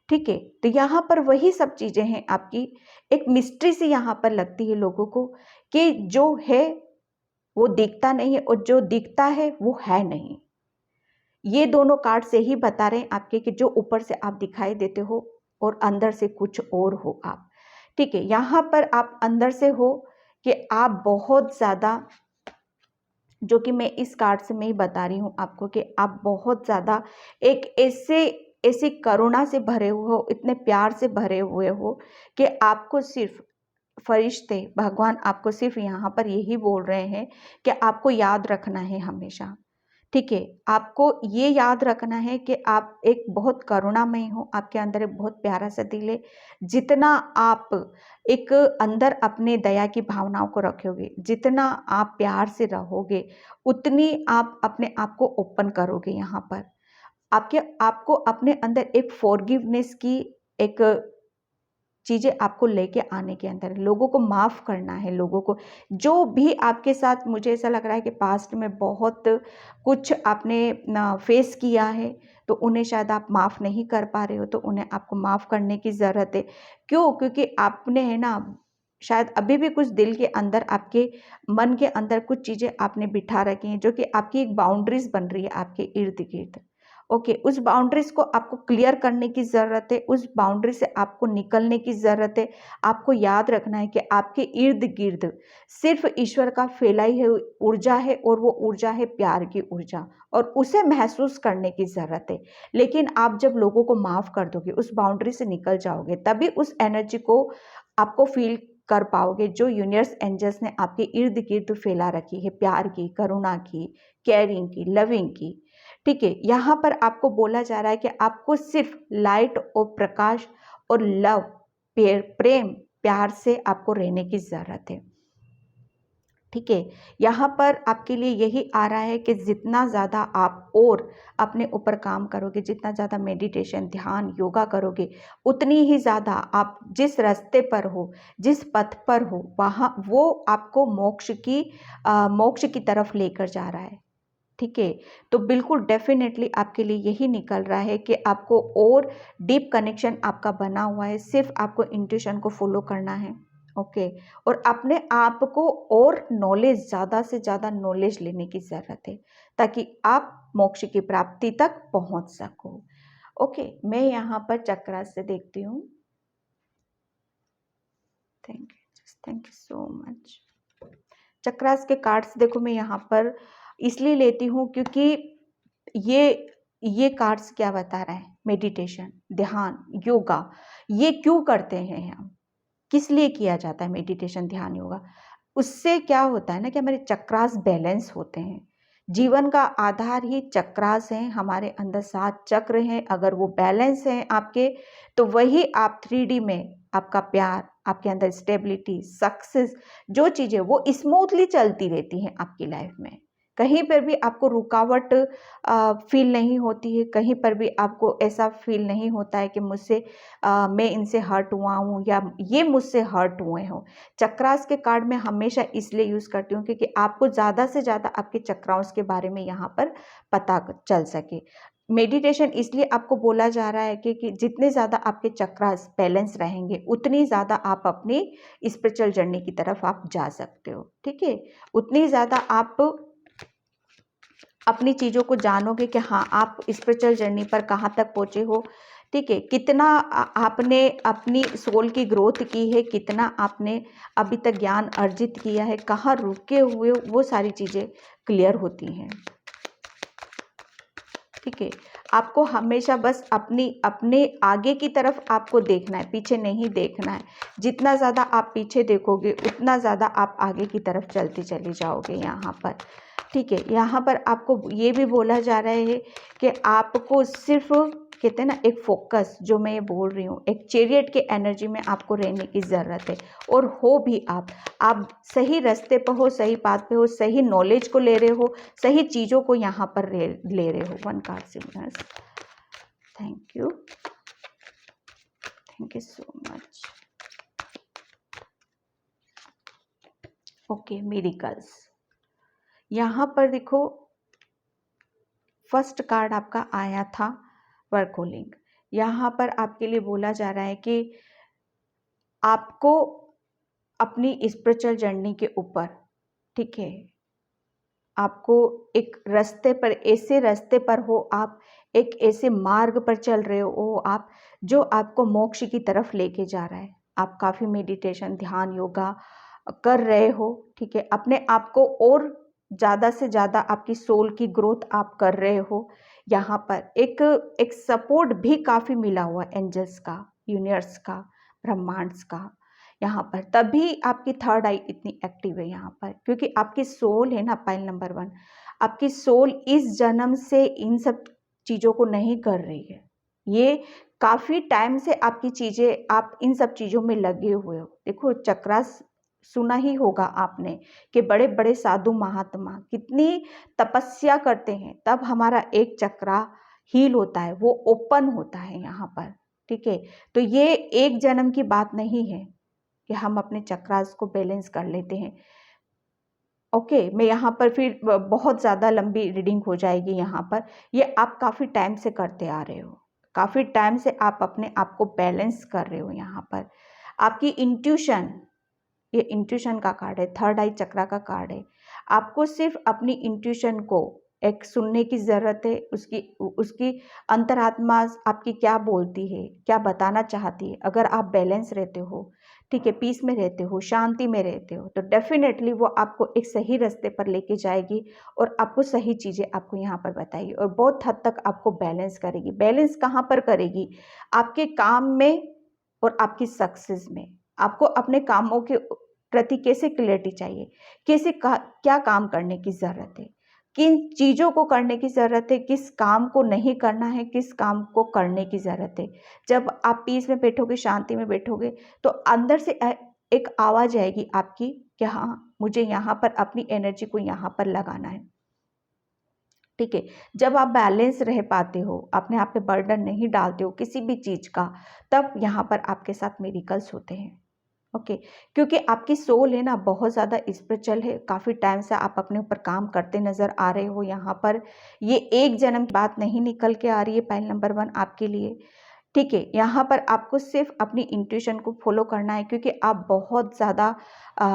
ठीक है, तो यहाँ पर वही सब चीज़ें हैं आपकी, एक मिस्ट्री सी यहाँ पर लगती है लोगों को कि जो है वो दिखता नहीं है और जो दिखता है वो है नहीं। ये दोनों कार्ड से ही बता रहे हैं आपके कि जो ऊपर से आप दिखाई देते हो और अंदर से कुछ और हो आप। ठीक है, यहाँ पर आप अंदर से हो कि आप बहुत ज़्यादा, जो कि मैं इस कार्ड से मैं ही बता रही हूँ आपको कि आप बहुत ज़्यादा एक ऐसी करुणा से भरे हुए हो, इतने प्यार से भरे हुए हो कि आपको सिर्फ फरिश्ते, भगवान आपको सिर्फ यहाँ पर यही बोल रहे हैं कि आपको याद रखना है हमेशा। ठीक है, आपको ये याद रखना है कि आप एक बहुत करुणामय हो, आपके अंदर एक बहुत प्यारा सा दिल है। जितना आप एक अंदर अपने दया की भावनाओं को रखोगे, जितना आप प्यार से रहोगे, उतनी आप अपने आप को ओपन करोगे। यहाँ पर आपको अपने अंदर एक फॉरगिवनेस की एक चीज़ें आपको लेके आने के अंदर, लोगों को माफ़ करना है, लोगों को जो भी आपके साथ, मुझे ऐसा लग रहा है कि पास्ट में बहुत कुछ आपने ना फेस किया है, तो उन्हें शायद आप माफ़ नहीं कर पा रहे हो, तो उन्हें आपको माफ़ करने की ज़रूरत है। क्यों? क्योंकि आपने है ना शायद अभी भी कुछ दिल के अंदर, आपके मन के अंदर कुछ चीज़ें आपने बिठा रखी हैं जो कि आपकी एक बाउंड्रीज बन रही है आपके इर्द गिर्द। ओके, उस बाउंड्रीज को आपको क्लियर करने की ज़रूरत है, उस बाउंड्री से आपको निकलने की ज़रूरत है। आपको याद रखना है कि आपके इर्द गिर्द सिर्फ ईश्वर का फैलाई हुई ऊर्जा है और वो ऊर्जा है प्यार की ऊर्जा, और उसे महसूस करने की ज़रूरत है। लेकिन आप जब लोगों को माफ़ कर दोगे, उस बाउंड्री से निकल जाओगे, तभी उस एनर्जी को आपको फील कर पाओगे जो यूनिवर्स एंजल्स ने आपके इर्द गिर्द फैला रखी है, प्यार की, करुणा की, केयरिंग की, लविंग की। ठीक है, यहाँ पर आपको बोला जा रहा है कि आपको सिर्फ लाइट और प्रकाश और लव, प्रेम, प्यार से आपको रहने की ज़रूरत है। ठीक है, यहाँ पर आपके लिए यही आ रहा है कि जितना ज़्यादा आप और अपने ऊपर काम करोगे, जितना ज़्यादा मेडिटेशन, ध्यान, योगा करोगे, उतनी ही ज़्यादा आप जिस रास्ते पर हो, जिस पथ पर हो, वहाँ वो आपको मोक्ष की तरफ लेकर जा रहा है। ठीक है, तो बिल्कुल डेफिनेटली आपके लिए यही निकल रहा है कि आपको और डीप कनेक्शन आपका बना हुआ है, सिर्फ आपको इंट्यूशन को फॉलो करना है। ओके, और अपने आप को और नॉलेज, ज़्यादा से ज़्यादा नॉलेज लेने की ज़रूरत है ताकि आप मोक्ष की प्राप्ति तक पहुंच सको। ओके, मैं यहाँ पर चक्रा से देखती हूँ। Thank you so much. Chakras के कार्ड्स देखो, मैं यहाँ पर इसलिए लेती हूँ क्योंकि ये कार्ड्स क्या बता रहे हैं, मेडिटेशन, ध्यान, योगा, ये क्यों करते हैं हम, किस लिए किया जाता है मेडिटेशन, ध्यान, योगा। उससे क्या होता है ना कि हमारे चक्रास बैलेंस होते हैं। जीवन का आधार ही चक्रास हैं, हमारे अंदर 7 चक्र हैं, अगर वो बैलेंस हैं आपके, तो वही आप 3D में आपका प्यार, आपके अंदर स्टेबिलिटी, सक्सेस, जो चीज़ें वो स्मूथली चलती रहती हैं आपकी लाइफ में। कहीं पर भी आपको रुकावट फील नहीं होती है, कहीं पर भी आपको ऐसा फील नहीं होता है कि मैं इनसे हर्ट हुआ हूँ या ये मुझसे हर्ट हुए हों। चक्रास के कार्ड मैं हमेशा इसलिए यूज़ करती हूँ क्योंकि आपको ज़्यादा से ज़्यादा आपके चक्रास के बारे में यहाँ पर पता चल सके। मेडिटेशन इसलिए आपको बोला जा रहा है कि जितने ज़्यादा आपके चक्रास बैलेंस रहेंगे, उतनी ज़्यादा आप अपनी स्पिरिचुअल जर्नी की तरफ आप जा सकते हो। ठीक है, उतनी ज़्यादा आप अपनी चीज़ों को जानोगे कि हाँ, आप स्पिरिचुअल जर्नी पर कहाँ तक पहुँचे हो। ठीक है, कितना आपने अपनी सोल की ग्रोथ की है, कितना आपने अभी तक ज्ञान अर्जित किया है, कहाँ रुके हुए, वो सारी चीज़ें क्लियर होती हैं। ठीक है, आपको हमेशा बस अपने आगे की तरफ आपको देखना है, पीछे नहीं देखना है। जितना ज़्यादा आप पीछे देखोगे, उतना ज़्यादा आप आगे की तरफ चलते चले जाओगे यहाँ पर। ठीक है, यहाँ पर आपको ये भी बोला जा रहा है कि आपको सिर्फ, कहते हैं ना, एक फोकस, जो मैं बोल रही हूँ, एक चैरियट के एनर्जी में आपको रहने की ज़रूरत है। और हो भी आप सही रास्ते पर हो, सही पाथ पे हो, सही नॉलेज को ले रहे हो, सही चीज़ों को यहाँ पर ले रहे हो। 1 card signals, thank you so much. Okay, miracles. यहाँ पर देखो, फर्स्ट कार्ड आपका आया था वर्कोलिंग। यहाँ पर आपके लिए बोला जा रहा है कि आपको अपनी स्पिरिचुअल जर्नी के ऊपर, ठीक है, आपको एक रास्ते पर, ऐसे रास्ते पर हो आप, एक ऐसे मार्ग पर चल रहे हो आप, जो आपको मोक्ष की तरफ लेके जा रहा है। आप काफ़ी मेडिटेशन, ध्यान, योगा कर रहे हो। ठीक है, अपने आप को और ज़्यादा से ज़्यादा आपकी सोल की ग्रोथ आप कर रहे हो। यहाँ पर एक सपोर्ट भी काफ़ी मिला हुआ एंजल्स का, यूनिवर्स का, ब्रह्मांड्स का यहाँ पर। तभी आपकी थर्ड आई इतनी एक्टिव है यहाँ पर, क्योंकि आपकी सोल है ना, पाइल नंबर 1, आपकी सोल इस जन्म से इन सब चीज़ों को नहीं कर रही है। ये काफ़ी टाइम से आपकी चीज़ें, आप इन सब चीज़ों में लगे हुए हो। देखो, चक्रास सुना ही होगा आपने कि बड़े बड़े साधु महात्मा कितनी तपस्या करते हैं, तब हमारा एक चक्रा हील होता है, वो ओपन होता है यहाँ पर। ठीक है, तो ये एक जन्म की बात नहीं है कि हम अपने चक्रास को बैलेंस कर लेते हैं। ओके, मैं यहाँ पर फिर बहुत ज़्यादा लंबी रीडिंग हो जाएगी यहाँ पर। ये आप काफ़ी टाइम से करते आ रहे हो, काफ़ी टाइम से आप अपने आप को बैलेंस कर रहे हो यहाँ पर। आपकी इंट्यूशन, ये इंट्यूशन का कार्ड है, थर्ड आई चक्रा का कार्ड है। आपको सिर्फ अपनी इंट्यूशन को एक सुनने की ज़रूरत है, उसकी अंतरात्मा आपकी क्या बोलती है, क्या बताना चाहती है। अगर आप बैलेंस रहते हो, ठीक है, पीस में रहते हो, शांति में रहते हो, तो डेफिनेटली वो आपको एक सही रास्ते पर लेके जाएगी और आपको सही चीज़ें आपको यहाँ पर बताएगी और बहुत हद तक आपको बैलेंस करेगी। बैलेंस कहाँ पर करेगी? आपके काम में और आपकी सक्सेस में। आपको अपने कामों के प्रति कैसे क्लैरिटी चाहिए, क्या काम करने की ज़रूरत है, किन चीज़ों को करने की ज़रूरत है, किस काम को नहीं करना है, किस काम को करने की ज़रूरत है। जब आप पीस में बैठोगे, शांति में बैठोगे, तो अंदर से एक आवाज़ आएगी आपकी कि हाँ, मुझे यहाँ पर अपनी एनर्जी को यहाँ पर लगाना है। ठीक है, जब आप बैलेंस रह पाते हो, अपने आप पे बर्डन नहीं डालते हो किसी भी चीज़ का, तब यहाँ पर आपके साथ मिरेकल्स होते हैं। ओके, क्योंकि आपकी सोल है ना बहुत ज़्यादा स्पिरिचुअल है, काफ़ी टाइम से आप अपने ऊपर काम करते नज़र आ रहे हो यहाँ पर। ये एक जन्म की बात नहीं निकल के आ रही है पाइल नंबर 1 आपके लिए। ठीक है, यहाँ पर आपको सिर्फ अपनी इंट्यूशन को फॉलो करना है, क्योंकि आप बहुत ज़्यादा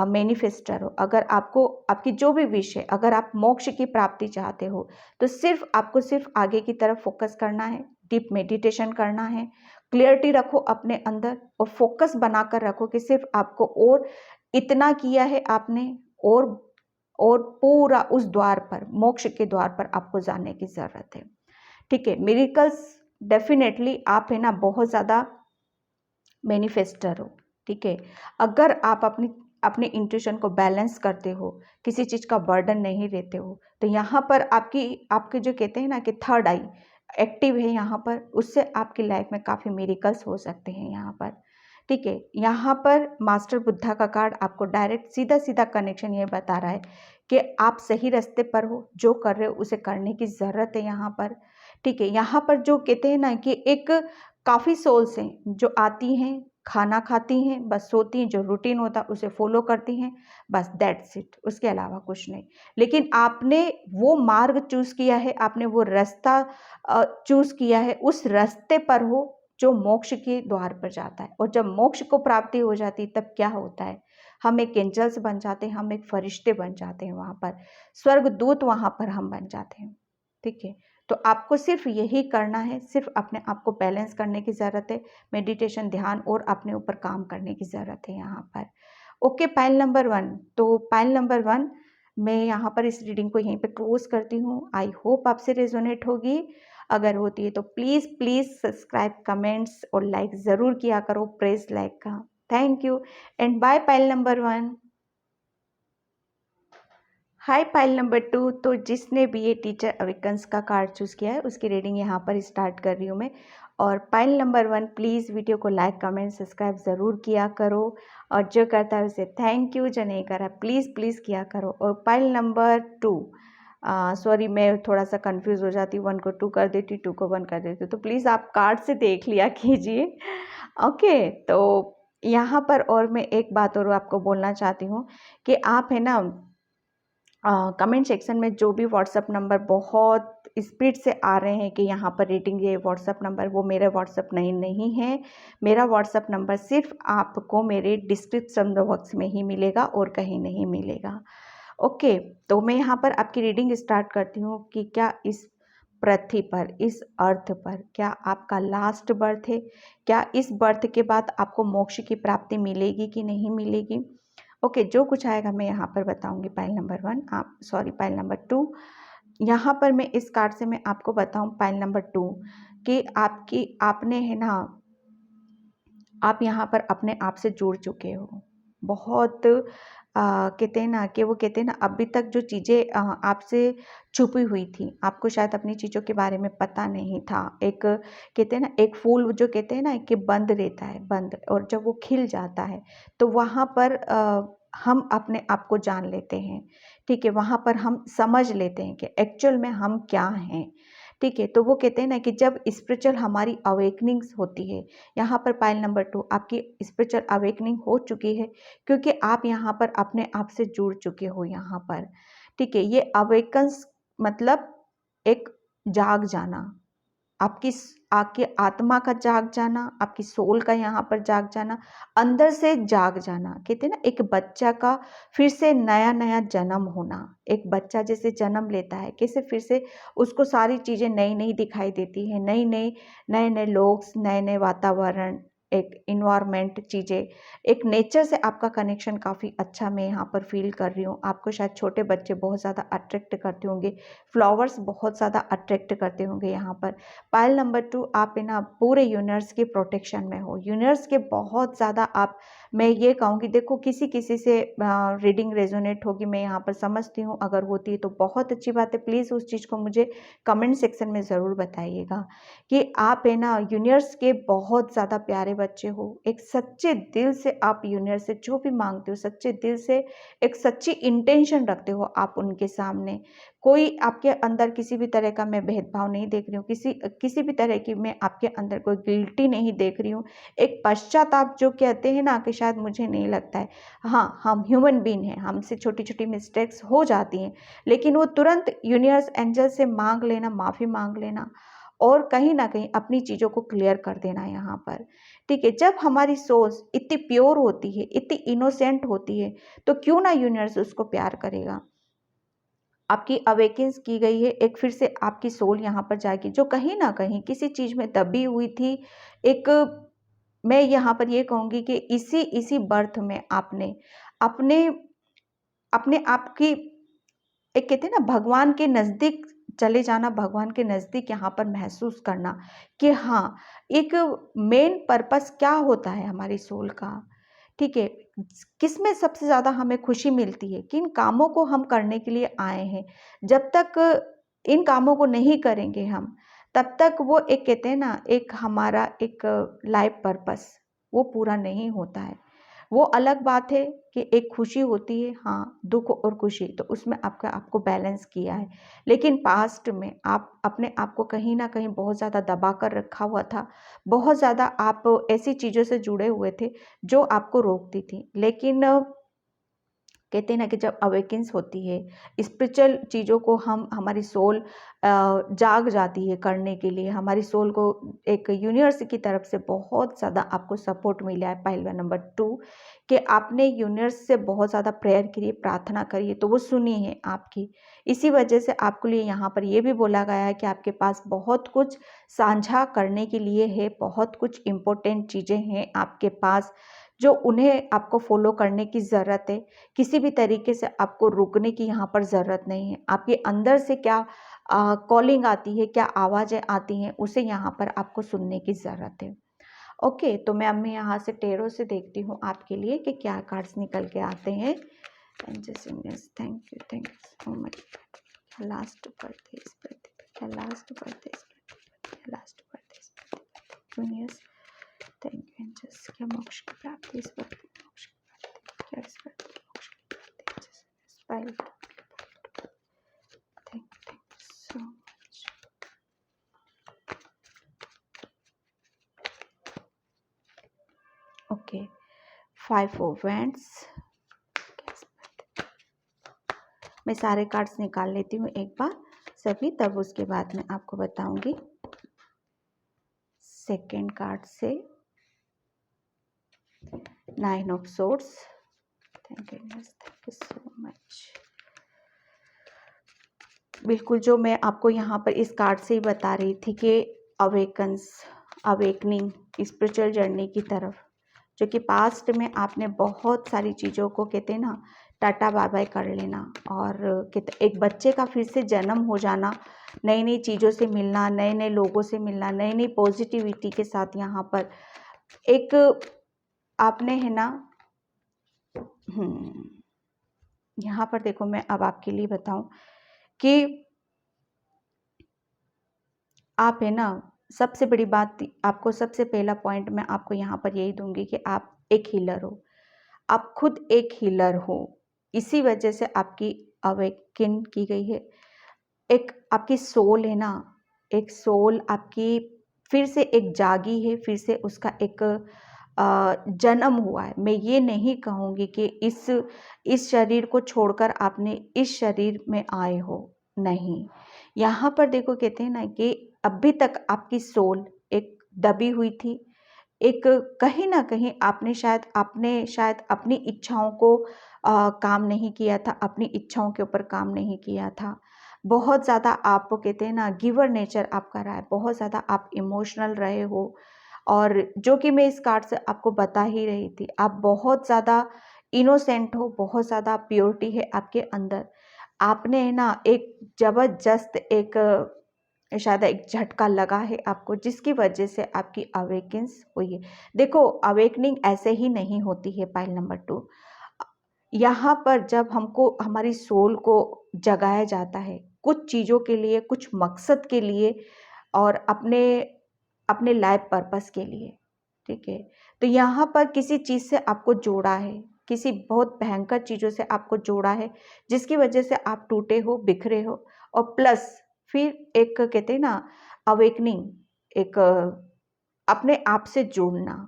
मैनिफेस्टर हो। अगर आपको आपकी जो भी विश है, अगर आप मोक्ष की प्राप्ति चाहते हो, तो सिर्फ आपको सिर्फ आगे की तरफ फोकस करना है, डीप मेडिटेशन करना है, क्लियरिटी रखो अपने अंदर और फोकस बनाकर रखो कि सिर्फ आपको और इतना किया है आपने, और पूरा उस द्वार पर, मोक्ष के द्वार पर आपको जाने की ज़रूरत है। ठीक है, मिरेकल्स डेफिनेटली आप है ना बहुत ज़्यादा मैनिफेस्टर हो। ठीक है, अगर आप अपनी अपने इंट्यूशन को बैलेंस करते हो, किसी चीज़ का बर्डन नहीं लेते हो, तो यहाँ पर आपके जो कहते हैं ना कि थर्ड आई एक्टिव है यहाँ पर, उससे आपकी लाइफ में काफ़ी मिरेकल्स हो सकते हैं यहाँ पर। ठीक है, यहाँ पर मास्टर बुद्धा का कार्ड आपको डायरेक्ट सीधा सीधा कनेक्शन ये बता रहा है कि आप सही रास्ते पर हो, जो कर रहे हो उसे करने की ज़रूरत है यहाँ पर। ठीक है, यहाँ पर जो कहते हैं ना कि एक काफ़ी सोल्स हैं जो आती हैं, खाना खाती हैं, बस सोती हैं, जो रूटीन होता है उसे फॉलो करती हैं, बस दैट्स इट, उसके अलावा कुछ नहीं। लेकिन आपने वो मार्ग चूज़ किया है, आपने वो रास्ता चूज़ किया है, उस रास्ते पर हो जो मोक्ष के द्वार पर जाता है। और जब मोक्ष को प्राप्ति हो जाती है तब क्या होता है, हम एक एंजल्स बन जाते हैं, हम एक फरिश्ते बन जाते हैं, वहाँ पर स्वर्गदूत वहाँ पर हम बन जाते हैं। ठीक है, तो आपको सिर्फ यही करना है, सिर्फ अपने आप को बैलेंस करने की ज़रूरत है, मेडिटेशन, ध्यान और अपने ऊपर काम करने की ज़रूरत है यहाँ पर। ओके, पाइल नंबर 1, तो पाइल नंबर 1 मैं यहाँ पर इस रीडिंग को यहीं पे क्लोज करती हूँ। आई होप आपसे रेजोनेट होगी। अगर होती है तो प्लीज़ प्लीज़ सब्सक्राइब, कमेंट्स और लाइक ज़रूर किया करो, प्रेस लाइक का। Thank you and bye pile number 1। Hi pile number 2, तो जिसने भी ये टीचर अवेकन्स का कार्ड चूज़ किया है उसकी रीडिंग यहाँ पर स्टार्ट कर रही हूँ मैं। और पाइल नंबर 1 प्लीज़ वीडियो को लाइक, कमेंट, सब्सक्राइब ज़रूर किया करो, और जो करता है उसे थैंक यू, जो नहीं करा प्लीज़ प्लीज़ किया करो। और पाइल नंबर 2, सॉरी मैं थोड़ा सा कंफ्यूज हो जाती हूँ, 1 को 2 कर देती हूँ, 2 को 1 कर देती हूँ, तो प्लीज़ आप कार्ड से देख लिया कीजिए। ओके, तो यहाँ पर और मैं एक बात और आपको बोलना चाहती हूँ कि आप है ना कमेंट सेक्शन में जो भी व्हाट्सअप नंबर बहुत स्पीड से आ रहे हैं कि यहाँ पर रीडिंग ये व्हाट्सअप नंबर, वो मेरा व्हाट्सअप नहीं है। मेरा व्हाट्सअप नंबर सिर्फ आपको मेरे डिस्क्रिप्शन बॉक्स में ही मिलेगा और कहीं नहीं मिलेगा। ओके, तो मैं यहाँ पर आपकी रीडिंग स्टार्ट करती हूँ कि क्या इस पृथ्वी पर, इस अर्थ पर, क्या आपका लास्ट बर्थ है? क्या इस बर्थ के बाद आपको मोक्ष की प्राप्ति मिलेगी कि नहीं मिलेगी? ओके, जो कुछ आएगा मैं यहाँ पर बताऊंगी। पाइल नंबर 1, आप सॉरी पाइल नंबर 2, यहाँ पर मैं इस कार्ड से मैं आपको बताऊं पाइल नंबर 2 कि आपने है ना, आप यहाँ पर अपने आप से जुड़ चुके हो। बहुत कहते हैं ना कि वो कहते हैं ना, अभी तक जो चीज़ें आपसे छुपी हुई थी, आपको शायद अपनी चीज़ों के बारे में पता नहीं था। एक कहते हैं ना, एक फूल जो कहते हैं ना कि बंद रहता है, बंद, और जब वो खिल जाता है तो वहाँ पर हम अपने आप को जान लेते हैं। ठीक है, वहाँ पर हम समझ लेते हैं कि एक्चुअल में हम क्या हैं। ठीक है, तो वो कहते हैं ना कि जब स्पिरिचुअल हमारी अवेकनिंग्स होती है, यहाँ पर पाइल नंबर 2 आपकी स्पिरिचुअल अवेकनिंग हो चुकी है, क्योंकि आप यहाँ पर अपने आप से जुड़ चुके हो यहाँ पर। ठीक है, ये अवेकन्स मतलब एक जाग जाना, आपकी आत्मा का जाग जाना, आपकी सोल का यहाँ पर जाग जाना, अंदर से जाग जाना। कहते हैं ना, एक बच्चा का फिर से नया नया जन्म होना। एक बच्चा जैसे जन्म लेता है, कैसे फिर से उसको सारी चीज़ें नई नई दिखाई देती हैं, नए नए लोग, नए नए वातावरण, एक इन्वायरमेंट, चीज़ें, एक नेचर से आपका कनेक्शन काफ़ी अच्छा मैं यहाँ पर फील कर रही हूँ। आपको शायद छोटे बच्चे बहुत ज़्यादा अट्रैक्ट करते होंगे, फ्लावर्स बहुत ज़्यादा अट्रैक्ट करते होंगे यहाँ पर। पाइल नंबर 2, आप है ना पूरे यूनिवर्स के प्रोटेक्शन में हो, यूनिवर्स के बहुत ज़्यादा आप मैं ये कहूँगी, देखो किसी किसी से रीडिंग रेजोनेट होगी, मैं यहाँ पर समझती हूँ, अगर होती है तो बहुत अच्छी बात है। प्लीज़ उस चीज़ को मुझे कमेंट सेक्शन में ज़रूर बताइएगा कि आप है ना यूनिवर्स के बहुत ज़्यादा प्यारे बच्चे हो। एक सच्चे दिल से आप यूनिवर्स से जो भी मांगते हो, सच्चे दिल से एक सच्ची इंटेंशन रखते हो आप उनके सामने। कोई आपके अंदर किसी भी तरह का मैं भेदभाव नहीं देख रही हूँ, किसी भी तरह की मैं आपके अंदर कोई गिल्टी नहीं देख रही हूँ। एक पश्चाताप जो कहते हैं ना, कि शायद मुझे नहीं लगता है। हाँ, हम ह्यूमन बीइंग हैं, हमसे छोटी-छोटी मिस्टेक्स हो जाती हैं, लेकिन वो तुरंत यूनिवर्स एंजल से माँग लेना, माफ़ी माँग लेना और कहीं न कहीं अपनी चीज़ों को क्लियर कर देना यहाँ पर, ठीक है? जब हमारी सोच इतनी प्योर होती है, इतनी इनोसेंट होती है, तो क्यों ना यूनिवर्स उसको प्यार करेगा। आपकी अवेकेंस की गई है, एक फिर से आपकी सोल यहाँ पर जाएगी, जो कहीं न कहीं किसी चीज़ में दबी हुई थी। एक मैं यहाँ पर ये कहूँगी कि इसी इसी बर्थ में आपने अपने अपने आप की एक कहते हैं ना भगवान के नज़दीक चले जाना, भगवान के नज़दीक यहाँ पर महसूस करना कि हाँ, एक मेन पर्पस क्या होता है हमारी सोल का, ठीक है? किसमें सबसे ज़्यादा हमें खुशी मिलती है, किन कामों को हम करने के लिए आए हैं। जब तक इन कामों को नहीं करेंगे हम, तब तक वो एक कहते हैं ना, एक हमारा एक लाइफ पर्पस वो पूरा नहीं होता है। वो अलग बात है कि एक खुशी होती है, हाँ, दुःख और खुशी, तो उसमें आपको बैलेंस किया है। लेकिन पास्ट में आप अपने आप को कहीं न कहीं बहुत ज़्यादा दबा कर रखा हुआ था। बहुत ज़्यादा आप ऐसी चीज़ों से जुड़े हुए थे, जो आपको रोकती थी। लेकिन कहते हैं ना कि जब अवेकेंस होती है, स्पिरिचुअल चीज़ों को हम हमारी सोल जाग जाती है करने के लिए, हमारी सोल को एक यूनिवर्स की तरफ से बहुत ज़्यादा आपको सपोर्ट मिला है। पहला नंबर 2 कि आपने यूनिवर्स से बहुत ज़्यादा प्रेयर करी, प्रार्थना करी है, तो वो सुनी है आपकी। इसी वजह से आपके लिए यहाँ पर ये भी बोला गया है कि आपके पास बहुत कुछ साझा करने के लिए है, बहुत कुछ इम्पोर्टेंट चीज़ें हैं आपके पास, जो उन्हें आपको फॉलो करने की ज़रूरत है। किसी भी तरीके से आपको रुकने की यहाँ पर ज़रूरत नहीं है। आपके अंदर से क्या कॉलिंग आती है, क्या आवाज़ें आती हैं, उसे यहाँ पर आपको सुनने की ज़रूरत है। ओके, तो मैं यहाँ से टेरो से देखती हूँ आपके लिए कि क्या कार्ड्स निकल के आते हैं। Thank you so much. Last birthday इस बर्थडे क्या लास्ट बर्थडे इस बर्थडे लास्ट बर्थडे इस birthday universe thank you angels, क्या मोक्ष की प्राप्ति इस बर्थडे, मोक्ष की प्राप्ति क्या इस बर्थडे, मोक्ष की प्राप्ति spiral. Thank you so much. Okay, 5 of wands. मैं सारे कार्ड्स निकाल लेती हूँ एक बार सभी, तब उसके बाद मैं आपको बताऊंगी। सेकेंड कार्ड से 9 of swords. Thank you so much. बिल्कुल जो मैं आपको यहाँ पर इस कार्ड से ही बता रही थी कि अवेकनिंग स्पिरिचुअल जर्नी की तरफ, जो कि पास्ट में आपने बहुत सारी चीज़ों को कहते हैं ना टाटा बाय बाय कर लेना, और कहते एक बच्चे का फिर से जन्म हो जाना, नई नई चीज़ों से मिलना, नए नए लोगों से मिलना, नई नई पॉजिटिविटी के साथ यहाँ पर एक आपने है ना यहाँ पर देखो, मैं अब आपके लिए बताऊं कि आप है ना, सबसे बड़ी बात आपको, सबसे पहला पॉइंट मैं आपको यहाँ पर यही दूंगी कि आप एक हीलर हो, आप खुद एक हीलर हो। इसी वजह से आपकी अवेकन की गई है। एक आपकी सोल है ना, एक सोल आपकी फिर से एक जागी है, फिर से उसका एक जन्म हुआ है। मैं ये नहीं कहूँगी कि इस शरीर को छोड़कर आपने इस शरीर में आए हो, नहीं। यहाँ पर देखो कहते हैं ना कि अभी तक आपकी सोल एक दबी हुई थी, एक कहीं ना कहीं आपने शायद अपनी इच्छाओं को काम नहीं किया था, अपनी इच्छाओं के ऊपर काम नहीं किया था। बहुत ज़्यादा आप कहते हैं ना गिवर नेचर आपका रहा है, बहुत ज़्यादा आप इमोशनल रहे हो, और जो कि मैं इस कार्ड से आपको बता ही रही थी, आप बहुत ज़्यादा इनोसेंट हो, बहुत ज़्यादा प्योरिटी है आपके अंदर। आपने है ना एक ज़बरदस्त एक शायद एक झटका लगा है आपको, जिसकी वजह से आपकी अवेकेंस हुई है। देखो, अवेकनिंग ऐसे ही नहीं होती है पाइल नंबर 2। यहाँ पर जब हमको हमारी सोल को जगाया जाता है कुछ चीज़ों के लिए, कुछ मकसद के लिए और अपने अपने लाइफ पर्पस के लिए, ठीक है। तो यहाँ पर किसी चीज़ से आपको जोड़ा है, किसी बहुत भयंकर चीज़ों से आपको जोड़ा है, जिसकी वजह से आप टूटे हो, बिखरे हो। और प्लस फिर एक कहते हैं ना अवेकनिंग, एक अपने आप से जुड़ना।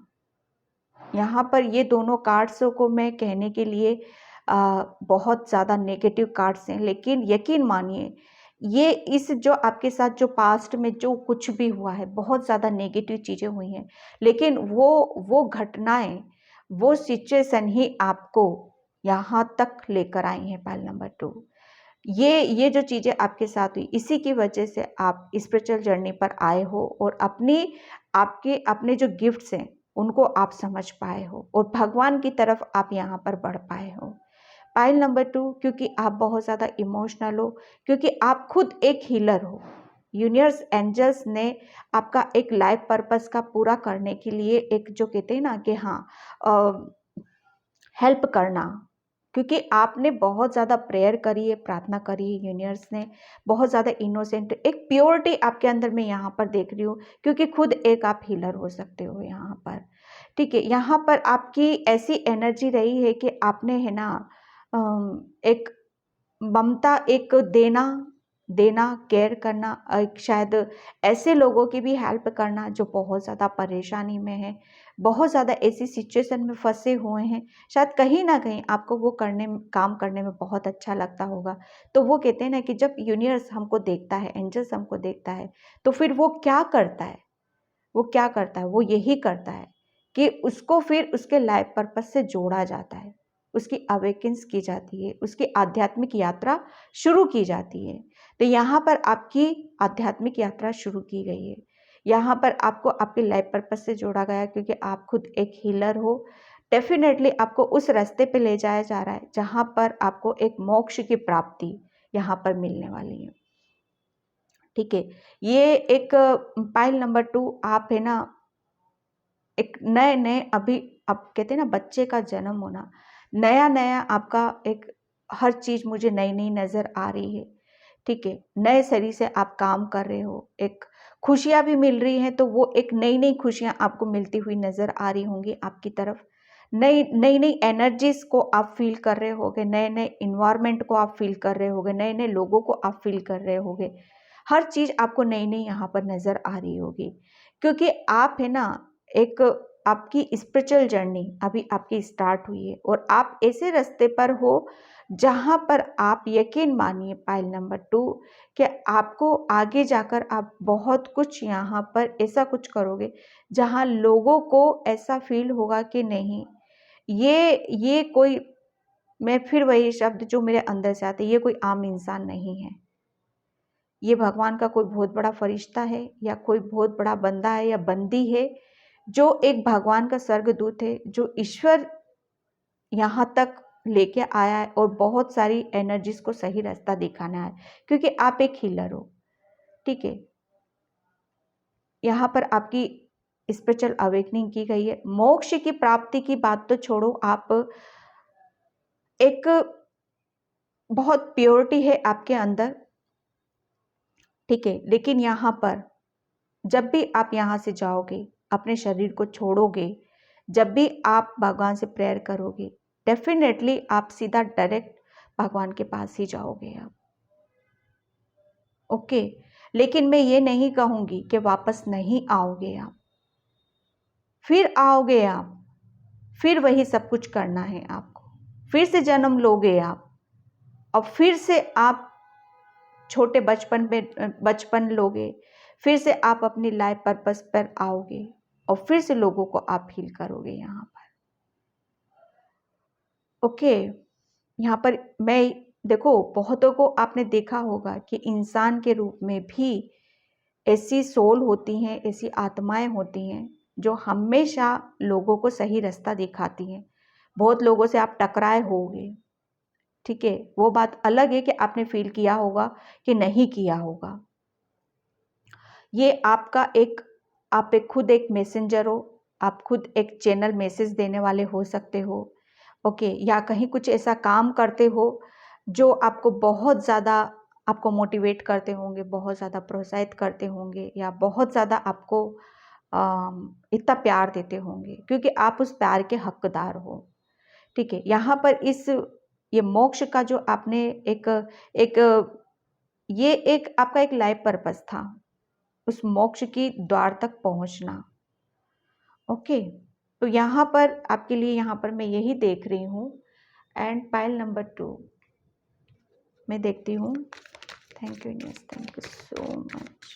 यहाँ पर ये दोनों कार्ड्स को मैं कहने के लिए बहुत ज़्यादा नेगेटिव कार्ड्स हैं, लेकिन यकीन मानिए ये इस जो आपके साथ जो पास्ट में जो कुछ भी हुआ है, बहुत ज़्यादा नेगेटिव चीज़ें हुई हैं, लेकिन वो घटनाएं, वो सिचुएशन ही आपको यहाँ तक लेकर आई हैं पाइल नंबर 2। ये जो चीज़ें आपके साथ हुई, इसी की वजह से आप स्पिरिचुअल जर्नी पर आए हो और आपके अपने जो गिफ्ट्स हैं उनको आप समझ पाए हो और भगवान की तरफ आप यहाँ पर बढ़ पाए हो। पाइल नंबर 2, क्योंकि आप बहुत ज़्यादा इमोशनल हो, क्योंकि आप खुद एक हीलर हो। यूनिवर्स एंजल्स ने आपका एक लाइफ पर्पस का पूरा करने के लिए एक जो कहते हैं ना कि हाँ हेल्प करना, क्योंकि आपने बहुत ज़्यादा प्रेयर करी है, प्रार्थना करी है, यूनिवर्स ने बहुत ज़्यादा इनोसेंट एक प्योरिटी आपके अंदर मैं यहाँ पर देख रही हूँ, क्योंकि खुद एक आप हीलर हो सकते हो यहाँ पर, ठीक है। यहाँ पर आपकी ऐसी एनर्जी रही है कि आपने है ना एक ममता, एक देना देना केयर करना, एक शायद ऐसे लोगों की भी हेल्प करना जो बहुत ज़्यादा परेशानी में है, बहुत ज़्यादा ऐसी सिचुएशन में फंसे हुए हैं। शायद कहीं ना कहीं आपको वो काम करने में बहुत अच्छा लगता होगा। तो वो कहते हैं ना कि जब यूनिवर्स हमको देखता है, एंजल्स हमको देखता है, तो फिर वो क्या करता है, वो क्या करता है, वो यही करता है कि उसको फिर उसके लाइफ पर्पस से जोड़ा जाता है, उसकी अवेकेंस की जाती है, उसकी आध्यात्मिक यात्रा शुरू की जाती है। तो यहाँ पर आपकी आध्यात्मिक यात्रा शुरू की गई है, यहाँ पर आपको आपके लाइफ पर्पस से जोड़ा गया, क्योंकि आप खुद एक हीलर हो। डेफिनेटली आपको उस रास्ते पे ले जाया जा रहा है जहाँ पर आपको एक मोक्ष की प्राप्ति यहाँ पर मिलने वाली है, ठीक है। ये एक पाइल नंबर 2, आप है ना एक नए नए अभी आप कहते हैं ना बच्चे का जन्म होना, नया नया आपका एक हर चीज़ मुझे नई नई नज़र आ रही है, ठीक है। नए शरीर से आप काम कर रहे हो, एक खुशियाँ भी मिल रही हैं, तो वो एक नई नई खुशियाँ आपको मिलती हुई नज़र आ रही होंगी आपकी तरफ। नई नई नई एनर्जीज को आप फील कर रहे होगे, नए नए इन्वायरमेंट को आप फील कर रहे होगे, नए नए लोगों को आप फील कर रहे होगे। हर चीज़ आपको नई नई यहाँ पर नज़र आ रही होगी, क्योंकि आप है ना एक आपकी स्पिरिचुअल जर्नी अभी आपकी स्टार्ट हुई है और आप ऐसे रास्ते पर हो जहाँ पर आप यकीन मानिए पाइल नंबर 2 कि आपको आगे जाकर आप बहुत कुछ यहाँ पर ऐसा कुछ करोगे जहाँ लोगों को ऐसा फील होगा कि नहीं, ये कोई, मैं फिर वही शब्द जो मेरे अंदर से आते, ये कोई आम इंसान नहीं है, ये भगवान का कोई बहुत बड़ा फरिश्ता है या कोई बहुत बड़ा बंदा है या बंदी है, जो एक भगवान का स्वर्गदूत है, जो ईश्वर यहाँ तक लेके आया है और बहुत सारी एनर्जीज को सही रास्ता दिखाना है, क्योंकि आप एक हीलर हो, ठीक है। यहाँ पर आपकी स्पिरिचुअल अवेकनिंग की गई है। मोक्ष की प्राप्ति की बात तो छोड़ो, आप एक बहुत प्योरिटी है आपके अंदर, ठीक है। लेकिन यहाँ पर जब भी आप यहाँ से जाओगे, अपने शरीर को छोड़ोगे, जब भी आप भगवान से प्रेयर करोगे, डेफिनेटली आप सीधा डायरेक्ट भगवान के पास ही जाओगे आप, ओके। लेकिन मैं ये नहीं कहूँगी कि वापस नहीं आओगे आप, फिर आओगे आप, फिर वही सब कुछ करना है आपको, फिर से जन्म लोगे आप और फिर से आप छोटे बचपन लोगे, फिर से आप अपनी लाइफ पर्पस पर आओगे और फिर से लोगों को आप हील करोगे यहाँ पर, ओके। यहाँ पर मैं देखो, बहुतों को आपने देखा होगा कि इंसान के रूप में भी ऐसी सोल होती हैं, ऐसी आत्माएं होती हैं जो हमेशा लोगों को सही रास्ता दिखाती हैं। बहुत लोगों से आप टकराए होंगे, ठीक है, वो बात अलग है कि आपने फील किया होगा कि नहीं किया होगा, ये आपका एक, आप एक खुद एक मैसेंजर हो, आप खुद एक चैनल मैसेज देने वाले हो सकते हो, ओके। या कहीं कुछ ऐसा काम करते हो जो आपको बहुत ज़्यादा आपको मोटिवेट करते होंगे, बहुत ज़्यादा प्रोत्साहित करते होंगे, या बहुत ज़्यादा आपको इतना प्यार देते होंगे, क्योंकि आप उस प्यार के हकदार हो, ठीक है। यहाँ पर इस ये मोक्ष का जो आपने एक एक ये एक आपका एक लाइफ पर्पस था, उस मोक्ष की द्वार तक पहुंचना, ओके। तो यहाँ पर आपके लिए, यहाँ पर मैं यही देख रही हूँ। एंड पाइल नंबर 2 मैं देखती हूँ। Thank you universe, thank you so much,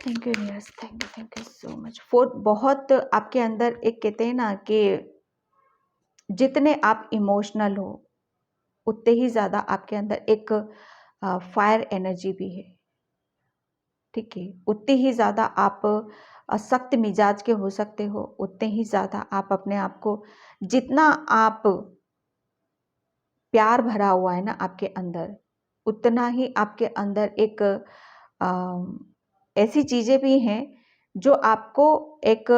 thank you universe, thank you so much. Fourth, बहुत आपके अंदर एक, कहते हैं ना कि जितने आप इमोशनल हो उतने ही ज़्यादा आपके अंदर एक फायर एनर्जी भी है, ठीक है। उतने ही ज़्यादा आप सख्त मिजाज के हो सकते हो, उतने ही ज़्यादा आप अपने आप को, जितना आप प्यार भरा हुआ है ना आपके अंदर, उतना ही आपके अंदर एक ऐसी चीज़ें भी हैं जो आपको एक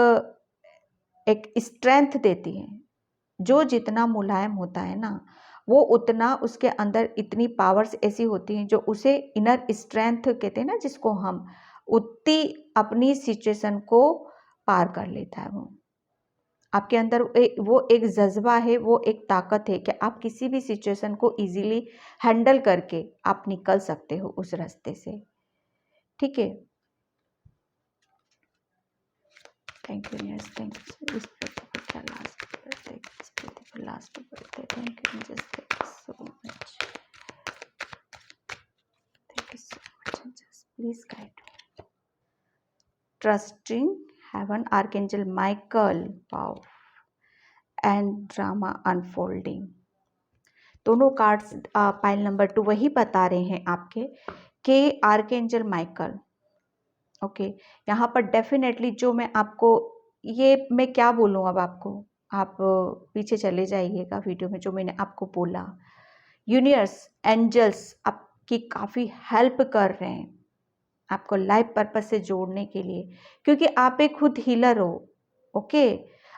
एक स्ट्रेंथ देती हैं। जो जितना मुलायम होता है ना, वो उतना उसके अंदर इतनी पावर्स ऐसी होती हैं जो उसे इनर स्ट्रेंथ कहते हैं ना, जिसको हम, उतनी अपनी सिचुएशन को पार कर लेता है वो। आपके अंदर वो एक जज्बा है, वो एक ताकत है कि आप किसी भी सिचुएशन को इजीली हैंडल करके आप निकल सकते हो उस रास्ते से, ठीक है। Thank you yes, thank you. इस क्या लास्ट बर्थडे, इस birthday last birthday, thank you just, thank you so much, thank you so much, just please guide me. Trusting heaven, archangel Michael, wow, and drama unfolding. दोनों cards pile number 2 वही बता रहे हैं आपके कि archangel Michael, okay. यहाँ पर definitely जो मैं आपको, ये मैं क्या बोलूँ अब आपको, आप पीछे चले जाइएगा वीडियो में, जो मैंने आपको बोला। यूनिवर्स, एंजल्स आपकी काफ़ी हेल्प कर रहे हैं आपको लाइफ पर्पस से जोड़ने के लिए, क्योंकि आप एक खुद हीलर हो, ओके।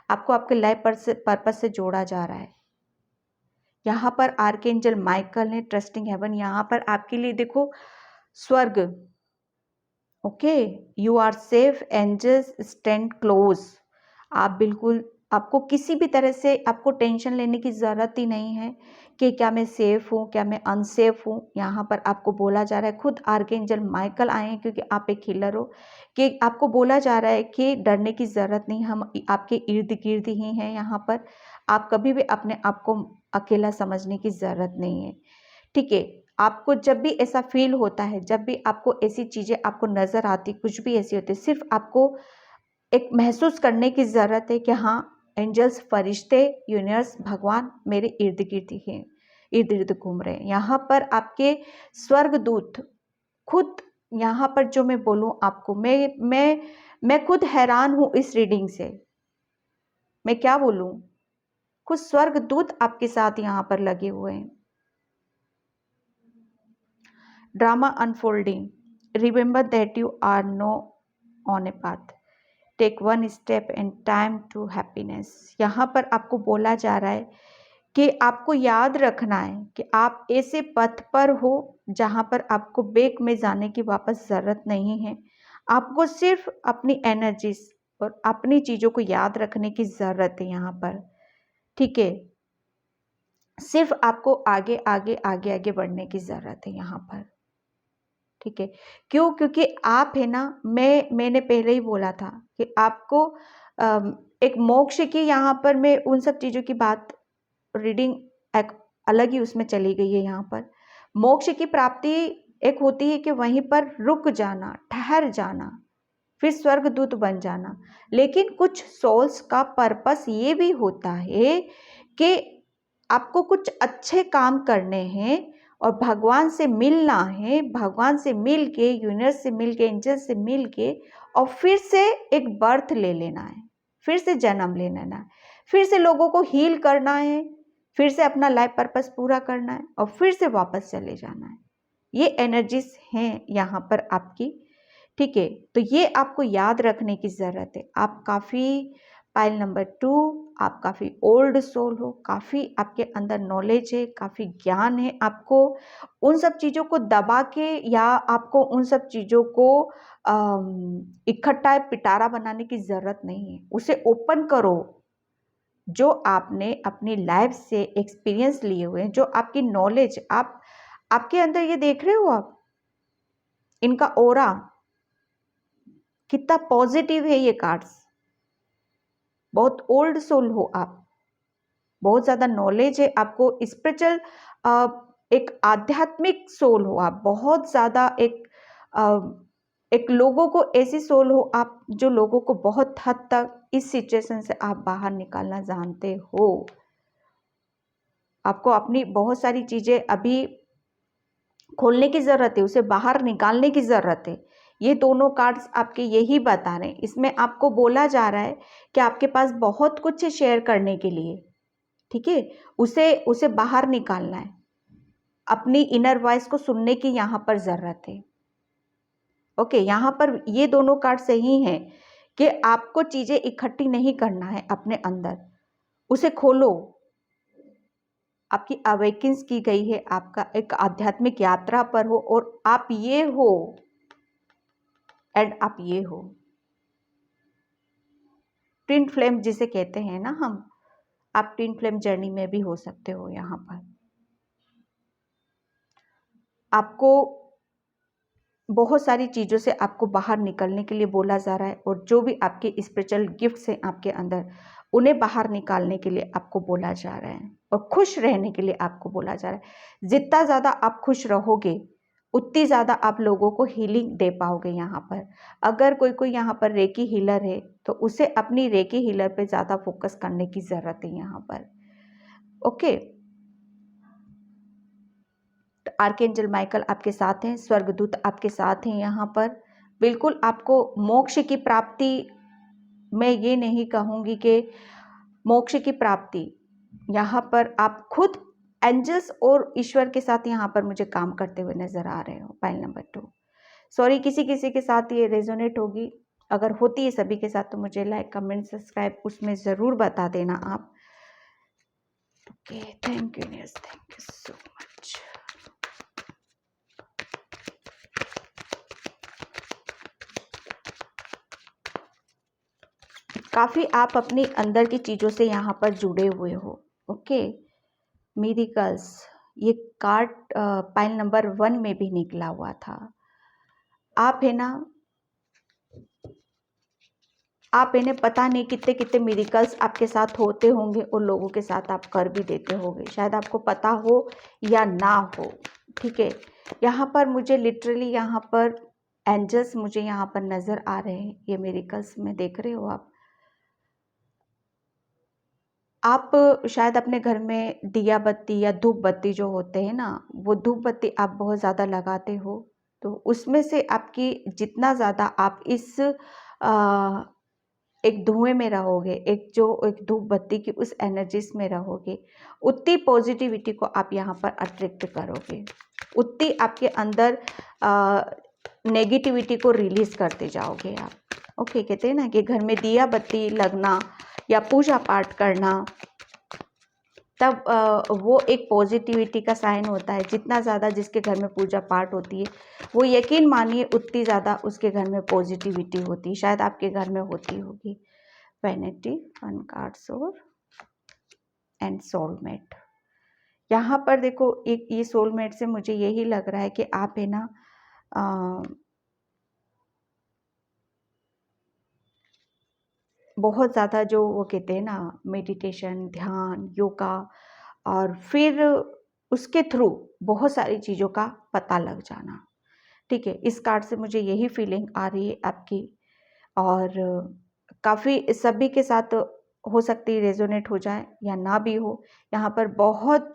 आपको आपके लाइफ पर्पस से जोड़ा जा रहा है। यहाँ पर आर्कएंजल माइकल ने, ट्रस्टिंग हेवन, यहाँ पर आपके लिए देखो स्वर्ग, okay. You are safe, angels stand close. आप बिल्कुल, आपको किसी भी तरह से आपको टेंशन लेने की ज़रूरत ही नहीं है कि क्या मैं सेफ हूँ, क्या मैं अनसेफ हूँ। यहाँ पर आपको बोला जा रहा है, खुद आर्कएंजल माइकल आए हैं, क्योंकि आप एक हीलर हो, कि आपको बोला जा रहा है कि डरने की ज़रूरत नहीं, हम आपके इर्द गिर्द ही हैं यहाँ पर। आप कभी भी अपने आप को अकेला समझने की ज़रूरत नहीं है, ठीक है। आपको जब भी ऐसा फील होता है, जब भी आपको ऐसी चीज़ें आपको नज़र आती, कुछ भी ऐसी होती है, सिर्फ आपको एक महसूस करने की ज़रूरत है कि हाँ, एंजल्स, फरिश्ते, यूनिवर्स, भगवान मेरे इर्द गिर्द ही हैं, इर्द गिर्द घूम रहे हैं। यहाँ पर आपके स्वर्गदूत खुद, यहाँ पर जो मैं बोलूँ आपको, मैं खुद हैरान हूँ इस रीडिंग से। मैं क्या बोलूँ, कुछ स्वर्गदूत आपके साथ यहाँ पर लगे हुए हैं। Drama unfolding, remember that you are no on a path, take one step and time to happiness. यहाँ पर आपको बोला जा रहा है कि आपको याद रखना है कि आप ऐसे पथ पर हो जहाँ पर आपको बैक में जाने की वापस ज़रूरत नहीं है। आपको सिर्फ अपनी एनर्जीज और अपनी चीज़ों को याद रखने की ज़रूरत है यहाँ पर, ठीक है। सिर्फ आपको आगे आगे आगे आगे बढ़ने की ज़रूरत है यहाँ पर, ठीक है। क्यों? क्योंकि आप है ना, मैंने पहले ही बोला था कि आपको एक मोक्ष की, यहाँ पर मैं उन सब चीज़ों की बात, रीडिंग एक अलग ही उसमें चली गई है। यहाँ पर मोक्ष की प्राप्ति एक होती है कि वहीं पर रुक जाना, ठहर जाना, फिर स्वर्गदूत बन जाना। लेकिन कुछ सोल्स का पर्पस ये भी होता है कि आपको कुछ अच्छे काम करने हैं और भगवान से मिलना है, भगवान से मिल के, यूनिवर्स से मिल के, एंजल से मिल के, और फिर से एक बर्थ ले लेना है, फिर से जन्म ले लेना है, फिर से लोगों को हील करना है, फिर से अपना लाइफ पर्पस पूरा करना है, और फिर से वापस चले जाना है। ये एनर्जीज हैं यहाँ पर आपकी, ठीक है। तो ये आपको याद रखने की ज़रूरत है। आप काफ़ी पाइल नंबर 2, आप काफ़ी ओल्ड सोल हो, काफ़ी आपके अंदर नॉलेज है, काफ़ी ज्ञान है। आपको उन सब चीज़ों को दबा के या आपको उन सब चीज़ों को इकट्ठा पिटारा बनाने की ज़रूरत नहीं है। उसे ओपन करो। जो आपने अपनी लाइफ से एक्सपीरियंस लिए हुए हैं, जो आपकी नॉलेज, आपके अंदर ये देख रहे हो आप, इनका ऑरा कितना पॉजिटिव है। ये कार्ड्स, बहुत ओल्ड सोल हो आप, बहुत ज़्यादा नॉलेज है आपको, स्पिरिचुअल एक आध्यात्मिक सोल हो आप, बहुत ज़्यादा एक लोगों को ऐसी सोल हो आप जो लोगों को बहुत हद तक इस सिचुएशन से आप बाहर निकालना जानते हो। आपको अपनी बहुत सारी चीज़ें अभी खोलने की ज़रूरत है, उसे बाहर निकालने की ज़रूरत है। ये दोनों कार्ड्स आपके यही बता रहे हैं। इसमें आपको बोला जा रहा है कि आपके पास बहुत कुछ है शेयर करने के लिए, ठीक है। उसे बाहर निकालना है। अपनी इनर वॉइस को सुनने की यहाँ पर ज़रूरत है। ओके, यहाँ पर ये दोनों कार्ड सही हैं कि आपको चीज़ें इकट्ठी नहीं करना है अपने अंदर, उसे खोलो। आपकी अवेकेंस की गई है, आपका एक आध्यात्मिक यात्रा पर हो, और आप ये हो, एंड आप ये हो ट्विन फ्लेम जिसे कहते हैं ना हम, आप ट्विन फ्लेम जर्नी में भी हो सकते हो। यहाँ पर आपको बहुत सारी चीज़ों से आपको बाहर निकलने के लिए बोला जा रहा है, और जो भी आपके स्पिरिचुअल गिफ्ट्स हैं आपके अंदर, उन्हें बाहर निकालने के लिए आपको बोला जा रहा है, और खुश रहने के लिए आपको बोला जा रहा है। जितना ज़्यादा आप खुश रहोगे, उतनी ज़्यादा आप लोगों को हीलिंग दे पाओगे। यहाँ पर अगर कोई यहाँ पर रेकी हीलर है, तो उसे अपनी रेकी हीलर पे ज़्यादा फोकस करने की ज़रूरत है यहाँ पर। ओके, आर्कएंजल माइकल आपके साथ हैं, स्वर्गदूत आपके साथ हैं यहाँ पर। बिल्कुल आपको मोक्ष की प्राप्ति, मैं ये नहीं कहूँगी कि मोक्ष की प्राप्ति, यहाँ पर आप खुद एंजल्स और ईश्वर के साथ यहाँ पर मुझे काम करते हुए नजर आ रहे हो। पाइल नंबर 2, सॉरी किसी किसी के साथ ये रेजोनेट होगी, अगर होती है सभी के साथ तो मुझे लाइक कमेंट सब्सक्राइब उसमें ज़रूर बता देना आप। Okay, thank you, thank you so much. काफ़ी आप अपने अंदर की चीज़ों से यहाँ पर जुड़े हुए हो। ओके, मिरेकल्स, ये कार्ड पाइल नंबर 1 में भी निकला हुआ था। आप है ना, आप इन्हें पता नहीं कितने कितने मिरेकल्स आपके साथ होते होंगे, और लोगों के साथ आप कर भी देते होंगे, शायद आपको पता हो या ना हो, ठीक है। यहाँ पर मुझे लिटरली यहाँ पर एंजल्स मुझे यहाँ पर नज़र आ रहे हैं। ये मिरेकल्स में देख रहे हो आप शायद अपने घर में दिया बत्ती या धूप बत्ती जो होते हैं ना, वो धूप बत्ती आप बहुत ज़्यादा लगाते हो, तो उसमें से आपकी जितना ज़्यादा आप इस एक धुएं में रहोगे, एक धूप बत्ती की उस एनर्जीज में रहोगे, उतनी पॉजिटिविटी को आप यहाँ पर अट्रैक्ट करोगे, उतनी आपके अंदर नेगेटिविटी को रिलीज करते जाओगे आप। ओके, कहते हैं ना कि घर में दिया बत्ती लगना या पूजा पाठ करना, तब वो एक पॉजिटिविटी का साइन होता है। जितना ज़्यादा जिसके घर में पूजा पाठ होती है, वो यकीन मानिए उतनी ज़्यादा उसके घर में पॉजिटिविटी होती है। शायद आपके घर में होती होगी। वैनिटी, 1 कार्ड्स और एंड सोलमेट। यहाँ पर देखो, एक ये सोलमेट से मुझे यही लग रहा है कि आप है ना बहुत ज़्यादा जो वो कहते हैं ना मेडिटेशन, ध्यान, योगा, और फिर उसके थ्रू बहुत सारी चीज़ों का पता लग जाना, ठीक है। इस कार्ड से मुझे यही फीलिंग आ रही है आपकी, और काफ़ी सभी के साथ हो सकती है रेजोनेट हो जाए या ना भी हो। यहाँ पर बहुत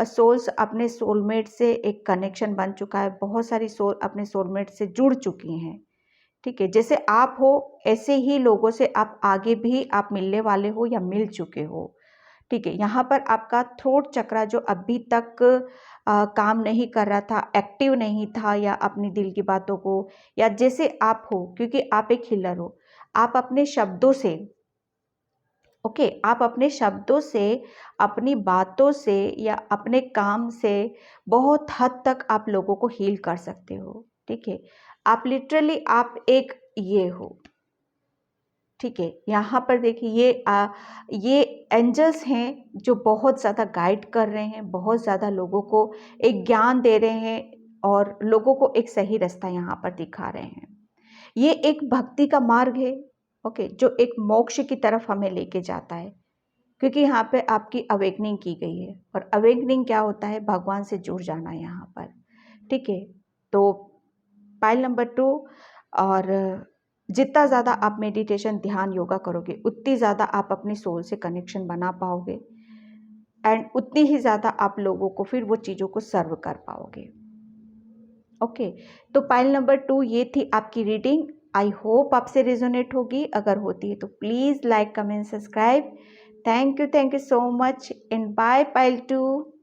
सोल्स अपने सोलमेट से एक कनेक्शन बन चुका है, बहुत सारी सोल अपने सोलमेट से जुड़ चुकी हैं, ठीक है। जैसे आप हो, ऐसे ही लोगों से आप आगे भी आप मिलने वाले हो या मिल चुके हो, ठीक है, यहाँ पर आपका थ्रोट चक्रा जो अभी तक काम नहीं कर रहा था, एक्टिव नहीं था, या अपनी दिल की बातों को, या जैसे आप हो, क्योंकि आप एक हीलर हो, आप अपने शब्दों से, ओके, आप अपने शब्दों से, अपनी बातों से, या अपने काम से बहुत हद तक आप लोगों को हील कर सकते हो। ठीक है, आप लिटरली आप एक ये हो। ठीक है, यहाँ पर देखिए ये एंजल्स हैं जो बहुत ज़्यादा गाइड कर रहे हैं, बहुत ज़्यादा लोगों को एक ज्ञान दे रहे हैं, और लोगों को एक सही रास्ता यहाँ पर दिखा रहे हैं। ये एक भक्ति का मार्ग है, ओके, जो एक मोक्ष की तरफ हमें लेके जाता है, क्योंकि यहाँ पे आपकी अवेकनिंग की गई है, और अवेकनिंग क्या होता है? भगवान से जुड़ जाना यहाँ पर। ठीक है, तो पाइल नंबर 2, और जितना ज़्यादा आप मेडिटेशन, ध्यान, योगा करोगे, उतनी ज़्यादा आप अपनी सोल से कनेक्शन बना पाओगे, एंड उतनी ही ज़्यादा आप लोगों को फिर वो चीज़ों को सर्व कर पाओगे। ओके, तो पाइल नंबर 2 ये थी आपकी रीडिंग। आई होप आपसे रेजोनेट होगी। अगर होती है तो please like, comment, subscribe. Thank you so much, and bye pile 2।